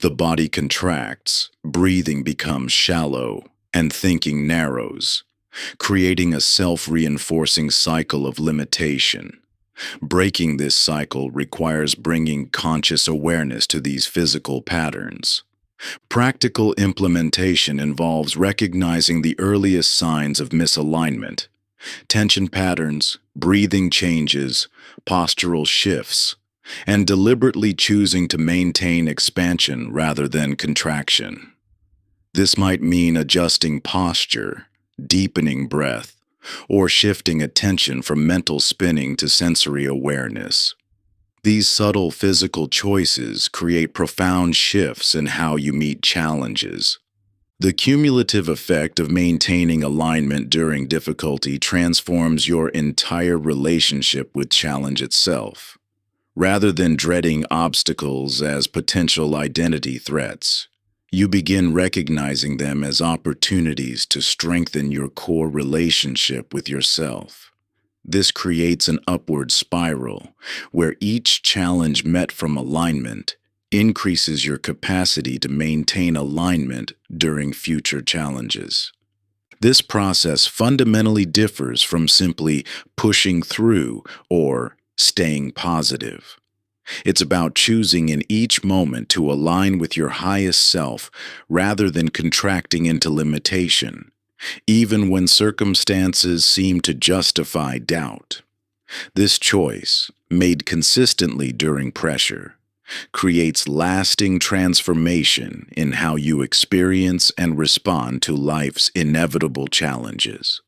The body contracts, breathing becomes shallow, and thinking narrows, creating a self-reinforcing cycle of limitation. Breaking this cycle requires bringing conscious awareness to these physical patterns. Practical implementation involves recognizing the earliest signs of misalignment, tension patterns, breathing changes, postural shifts, and deliberately choosing to maintain expansion rather than contraction. This might mean adjusting posture, deepening breath, or shifting attention from mental spinning to sensory awareness. These subtle physical choices create profound shifts in how you meet challenges. The cumulative effect of maintaining alignment during difficulty transforms your entire relationship with challenge itself. Rather than dreading obstacles as potential identity threats, you begin recognizing them as opportunities to strengthen your core relationship with yourself. This creates an upward spiral where each challenge met from alignment increases your capacity to maintain alignment during future challenges. This process fundamentally differs from simply pushing through or staying positive. It's about choosing in each moment to align with your highest self rather than contracting into limitation, even when circumstances seem to justify doubt. This choice, made consistently during pressure, creates lasting transformation in how you experience and respond to life's inevitable challenges.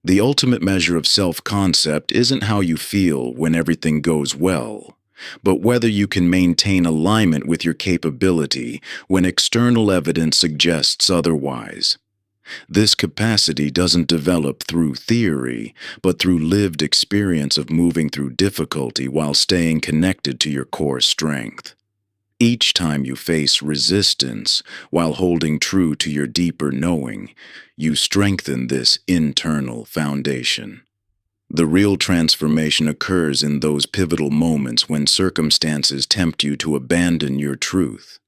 The ultimate measure of self-concept isn't how you feel when everything goes well, but whether you can maintain alignment with your capability when external evidence suggests otherwise. This capacity doesn't develop through theory, but through lived experience of moving through difficulty while staying connected to your core strength. Each time you face resistance while holding true to your deeper knowing, you strengthen this internal foundation. The real transformation occurs in those pivotal moments when circumstances tempt you to abandon your truth,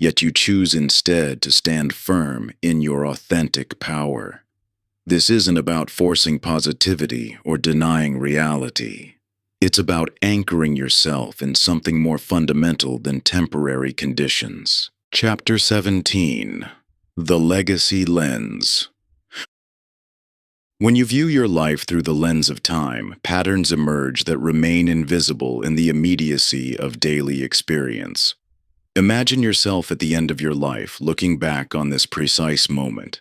yet you choose instead to stand firm in your authentic power. This isn't about forcing positivity or denying reality. It's about anchoring yourself in something more fundamental than temporary conditions. Chapter 17: The Legacy Lens. When you view your life through the lens of time, patterns emerge that remain invisible in the immediacy of daily experience. Imagine yourself at the end of your life, looking back on this precise moment.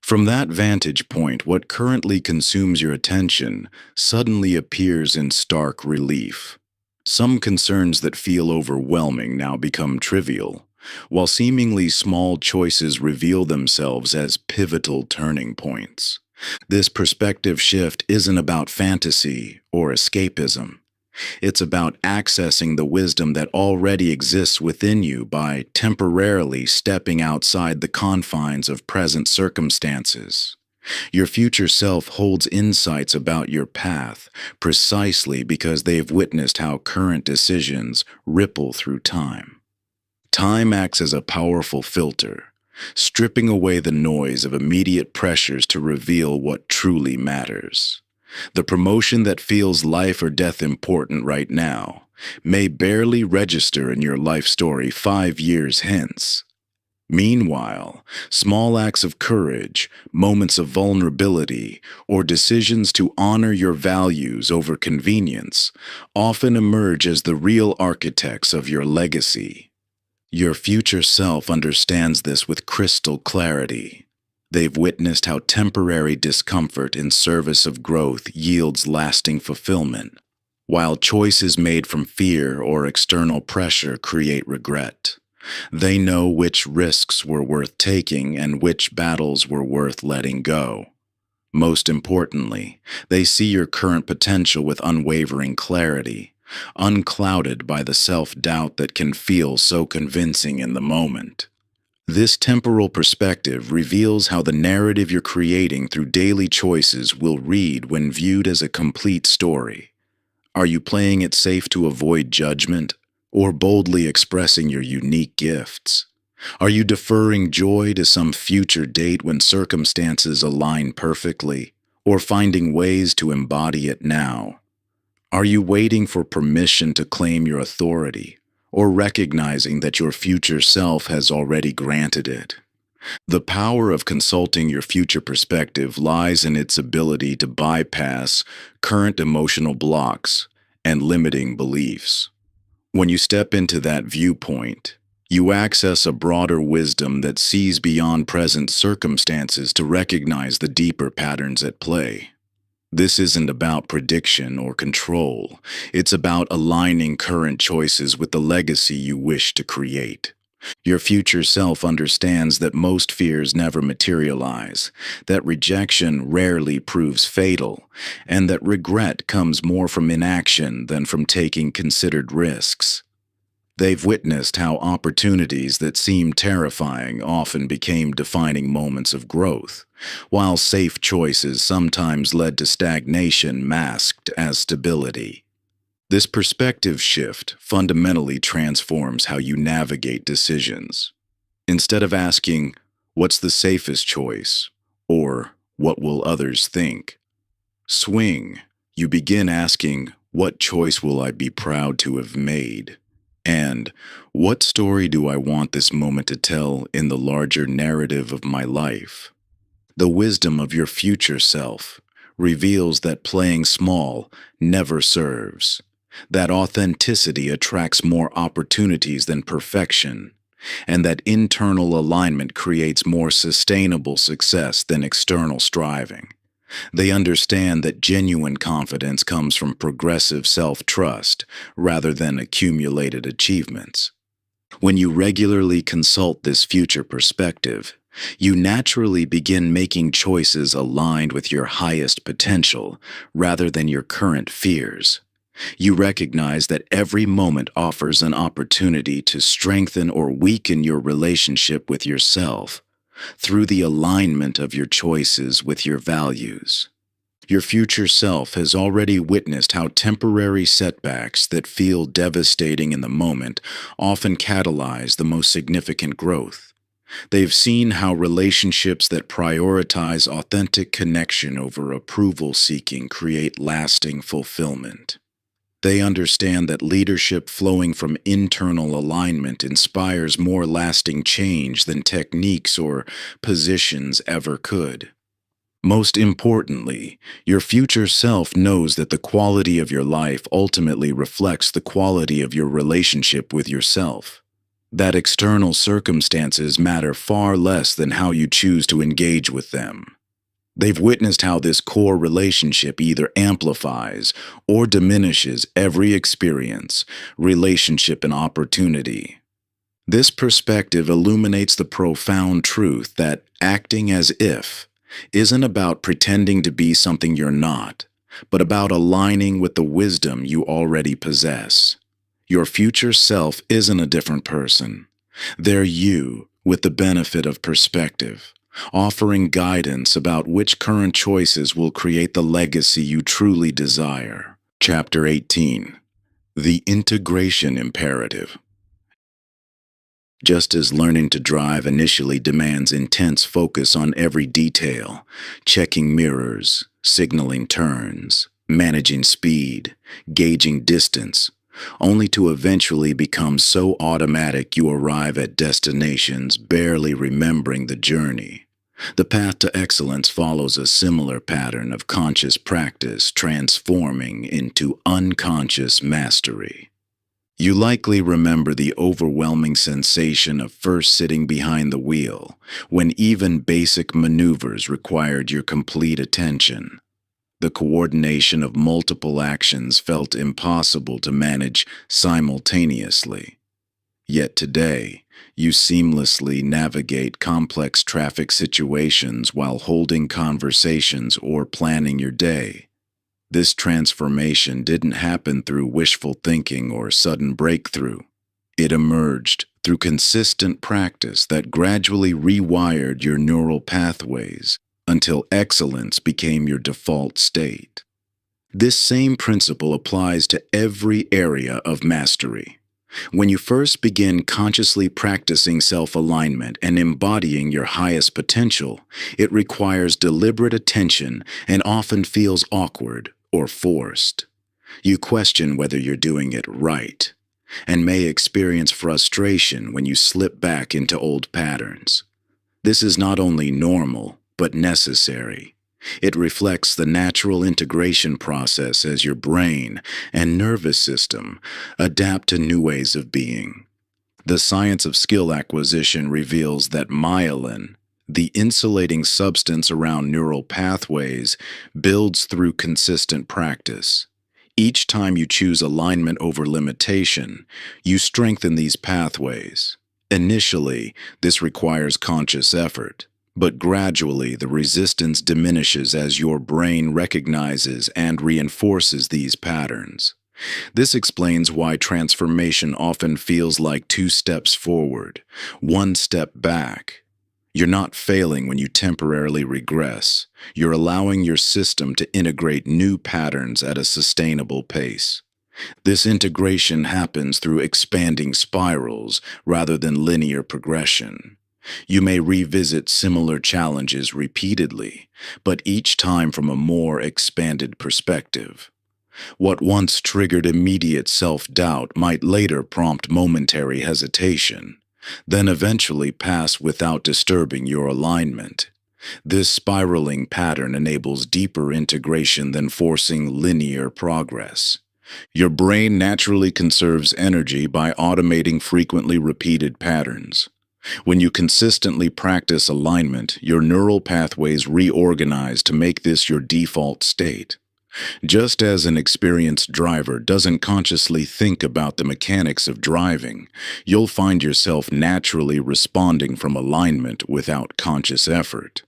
From that vantage point, what currently consumes your attention suddenly appears in stark relief. Some concerns that feel overwhelming now become trivial, while seemingly small choices reveal themselves as pivotal turning points. This perspective shift isn't about fantasy or escapism. It's about accessing the wisdom that already exists within you by temporarily stepping outside the confines of present circumstances. Your future self holds insights about your path precisely because they've witnessed how current decisions ripple through time. Time acts as a powerful filter, stripping away the noise of immediate pressures to reveal what truly matters. The promotion that feels life or death important right now may barely register in your life story 5 years hence. Meanwhile, small acts of courage, moments of vulnerability, or decisions to honor your values over convenience often emerge as the real architects of your legacy. Your future self understands this with crystal clarity. They've witnessed how temporary discomfort in service of growth yields lasting fulfillment, while choices made from fear or external pressure create regret. They know which risks were worth taking and which battles were worth letting go. Most importantly, they see your current potential with unwavering clarity, unclouded by the self-doubt that can feel so convincing in the moment. This temporal perspective reveals how the narrative you're creating through daily choices will read when viewed as a complete story. Are you playing it safe to avoid judgment, or boldly expressing your unique gifts? Are you deferring joy to some future date when circumstances align perfectly, or finding ways to embody it now? Are you waiting for permission to claim your authority, or recognizing that your future self has already granted it? The power of consulting your future perspective lies in its ability to bypass current emotional blocks and limiting beliefs. When you step into that viewpoint, You access a broader wisdom that sees beyond present circumstances to recognize the deeper patterns at play. This isn't about prediction or control. It's about aligning current choices with the legacy you wish to create. Your future self understands that most fears never materialize, that rejection rarely proves fatal, and that regret comes more from inaction than from taking considered risks. They've witnessed how opportunities that seemed terrifying often became defining moments of growth, while safe choices sometimes led to stagnation masked as stability. This perspective shift fundamentally transforms how you navigate decisions. Instead of asking, "What's the safest choice?" or "What will others think?" swing, you begin asking, "What choice will I be proud to have made?" And "What story do I want this moment to tell in the larger narrative of my life?" The wisdom of your future self reveals that playing small never serves, that authenticity attracts more opportunities than perfection, and that internal alignment creates more sustainable success than external striving. They understand that genuine confidence comes from progressive self-trust rather than accumulated achievements. When you regularly consult this future perspective, you naturally begin making choices aligned with your highest potential rather than your current fears. You recognize that every moment offers an opportunity to strengthen or weaken your relationship with yourself through the alignment of your choices with your values. Your future self has already witnessed how temporary setbacks that feel devastating in the moment often catalyze the most significant growth. They've seen how relationships that prioritize authentic connection over approval seeking create lasting fulfillment. They understand that leadership flowing from internal alignment inspires more lasting change than techniques or positions ever could. Most importantly, your future self knows that the quality of your life ultimately reflects the quality of your relationship with yourself. That external circumstances matter far less than how you choose to engage with them. They've witnessed how this core relationship either amplifies or diminishes every experience, relationship, and opportunity. This perspective illuminates the profound truth that acting as if isn't about pretending to be something you're not, but about aligning with the wisdom you already possess. Your future self isn't a different person. They're you with the benefit of perspective, offering guidance about which current choices will create the legacy you truly desire. Chapter 18. The Integration Imperative. Just as learning to drive initially demands intense focus on every detail, checking mirrors, signaling turns, managing speed, gauging distance, only to eventually become so automatic you arrive at destinations barely remembering the journey. The path to excellence follows a similar pattern of conscious practice transforming into unconscious mastery. You likely remember the overwhelming sensation of first sitting behind the wheel, when even basic maneuvers required your complete attention. The coordination of multiple actions felt impossible to manage simultaneously. Yet today, you seamlessly navigate complex traffic situations while holding conversations or planning your day. This transformation didn't happen through wishful thinking or sudden breakthrough. It emerged through consistent practice that gradually rewired your neural pathways until excellence became your default state. This same principle applies to every area of mastery. When you first begin consciously practicing self-alignment and embodying your highest potential, it requires deliberate attention and often feels awkward or forced. You question whether you're doing it right, and may experience frustration when you slip back into old patterns. This is not only normal, but necessary. It reflects the natural integration process as your brain and nervous system adapt to new ways of being. The science of skill acquisition reveals that myelin, the insulating substance around neural pathways, builds through consistent practice. Each time you choose alignment over limitation, you strengthen these pathways. Initially, this requires conscious effort, but gradually the resistance diminishes as your brain recognizes and reinforces these patterns. This explains why transformation often feels like 2 steps forward, 1 step back. You're not failing when you temporarily regress. You're allowing your system to integrate new patterns at a sustainable pace. This integration happens through expanding spirals rather than linear progression. You may revisit similar challenges repeatedly, but each time from a more expanded perspective. What once triggered immediate self-doubt might later prompt momentary hesitation, then eventually pass without disturbing your alignment. This spiraling pattern enables deeper integration than forcing linear progress. Your brain naturally conserves energy by automating frequently repeated patterns. When you consistently practice alignment, your neural pathways reorganize to make this your default state. Just as an experienced driver doesn't consciously think about the mechanics of driving, you'll find yourself naturally responding from alignment without conscious effort.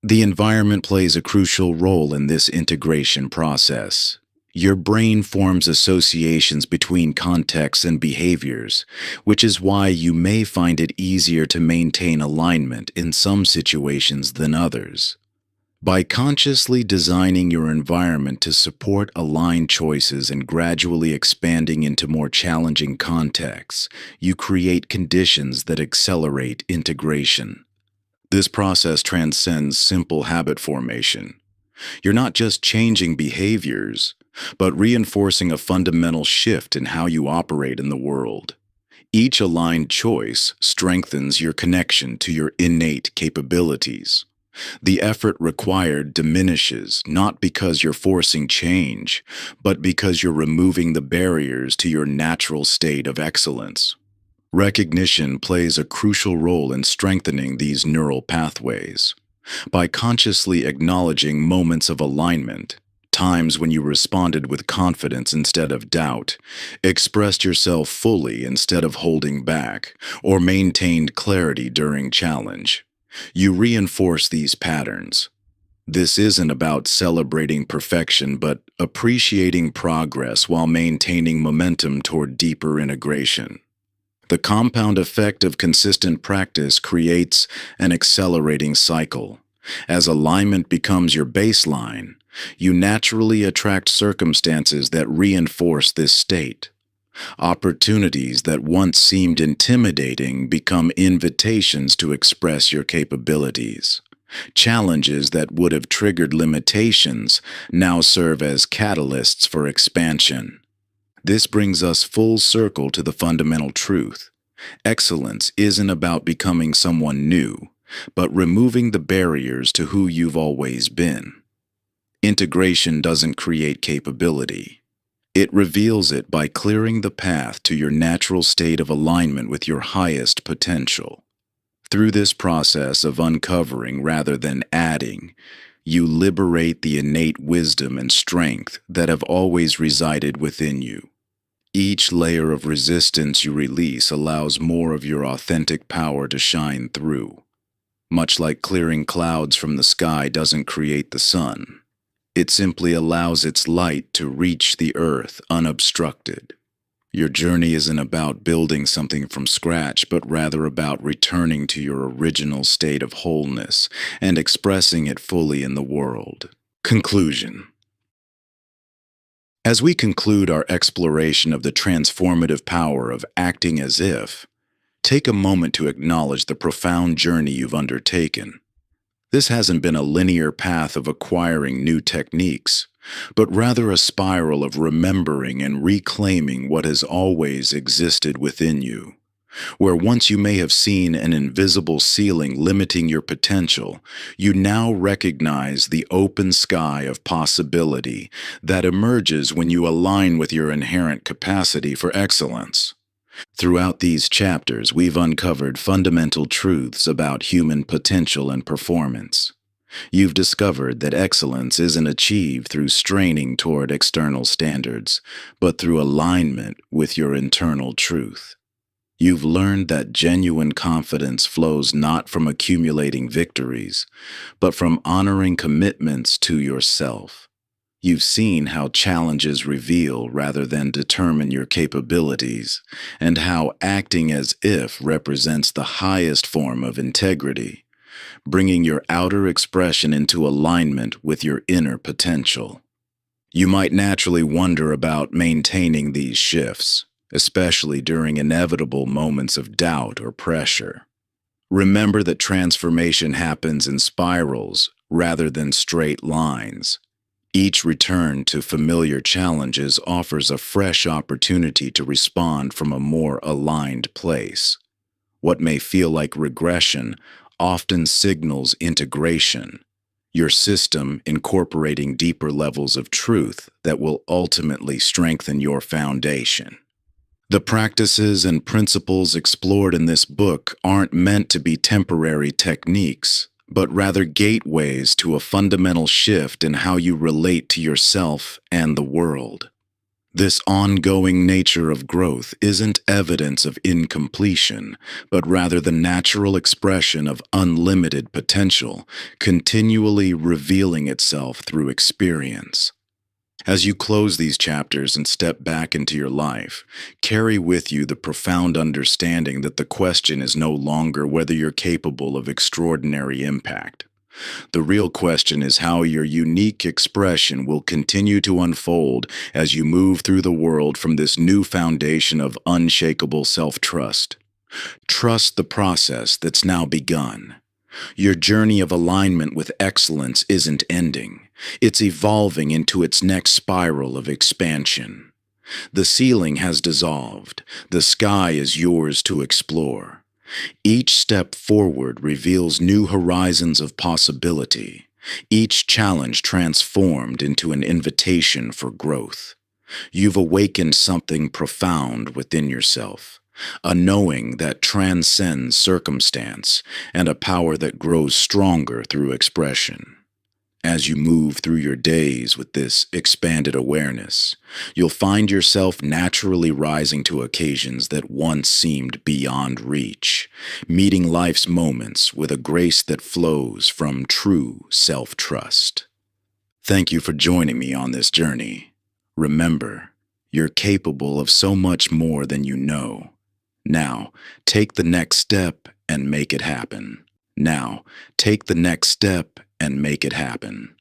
The environment plays a crucial role in this integration process. Your brain forms associations between contexts and behaviors, which is why you may find it easier to maintain alignment in some situations than others. By consciously designing your environment to support aligned choices and gradually expanding into more challenging contexts, you create conditions that accelerate integration. This process transcends simple habit formation. You're not just changing behaviors, but reinforcing a fundamental shift in how you operate in the world. Each aligned choice strengthens your connection to your innate capabilities. The effort required diminishes not because you're forcing change, but because you're removing the barriers to your natural state of excellence. Recognition plays a crucial role in strengthening these neural pathways. By consciously acknowledging moments of alignment, times when you responded with confidence instead of doubt, expressed yourself fully instead of holding back, or maintained clarity during challenge, you reinforce these patterns. This isn't about celebrating perfection, but appreciating progress while maintaining momentum toward deeper integration. The compound effect of consistent practice creates an accelerating cycle. As alignment becomes your baseline, you naturally attract circumstances that reinforce this state. Opportunities that once seemed intimidating become invitations to express your capabilities. Challenges that would have triggered limitations now serve as catalysts for expansion. This brings us full circle to the fundamental truth. Excellence isn't about becoming someone new, but removing the barriers to who you've always been. Integration doesn't create capability. It reveals it by clearing the path to your natural state of alignment with your highest potential. Through this process of uncovering rather than adding, you liberate the innate wisdom and strength that have always resided within you. Each layer of resistance you release allows more of your authentic power to shine through. Much like clearing clouds from the sky doesn't create the sun. It simply allows its light to reach the earth unobstructed. Your journey isn't about building something from scratch, but rather about returning to your original state of wholeness and expressing it fully in the world. Conclusion. As we conclude our exploration of the transformative power of acting as if, take a moment to acknowledge the profound journey you've undertaken. This hasn't been a linear path of acquiring new techniques, but rather a spiral of remembering and reclaiming what has always existed within you. Where once you may have seen an invisible ceiling limiting your potential, you now recognize the open sky of possibility that emerges when you align with your inherent capacity for excellence. Throughout these chapters, we've uncovered fundamental truths about human potential and performance. You've discovered that excellence isn't achieved through straining toward external standards, but through alignment with your internal truth. You've learned that genuine confidence flows not from accumulating victories, but from honoring commitments to yourself. You've seen how challenges reveal rather than determine your capabilities, and how acting as if represents the highest form of integrity, bringing your outer expression into alignment with your inner potential. You might naturally wonder about maintaining these shifts, especially during inevitable moments of doubt or pressure. Remember that transformation happens in spirals rather than straight lines. Each return to familiar challenges offers a fresh opportunity to respond from a more aligned place. What may feel like regression often signals integration, your system incorporating deeper levels of truth that will ultimately strengthen your foundation. The practices and principles explored in this book aren't meant to be temporary techniques, but rather gateways to a fundamental shift in how you relate to yourself and the world. This ongoing nature of growth isn't evidence of incompletion, but rather the natural expression of unlimited potential, continually revealing itself through experience. As you close these chapters and step back into your life, carry with you the profound understanding that the question is no longer whether you're capable of extraordinary impact. The real question is how your unique expression will continue to unfold as you move through the world from this new foundation of unshakable self-trust. Trust the process that's now begun. Your journey of alignment with excellence isn't ending. It's evolving into its next spiral of expansion. The ceiling has dissolved. The sky is yours to explore. Each step forward reveals new horizons of possibility, each challenge transformed into an invitation for growth. You've awakened something profound within yourself, a knowing that transcends circumstance and a power that grows stronger through expression. As you move through your days with this expanded awareness, you'll find yourself naturally rising to occasions that once seemed beyond reach, meeting life's moments with a grace that flows from true self-trust. Thank you for joining me on this journey. Remember, you're capable of so much more than you know. Now, take the next step and make it happen. Now, take the next step and make it happen.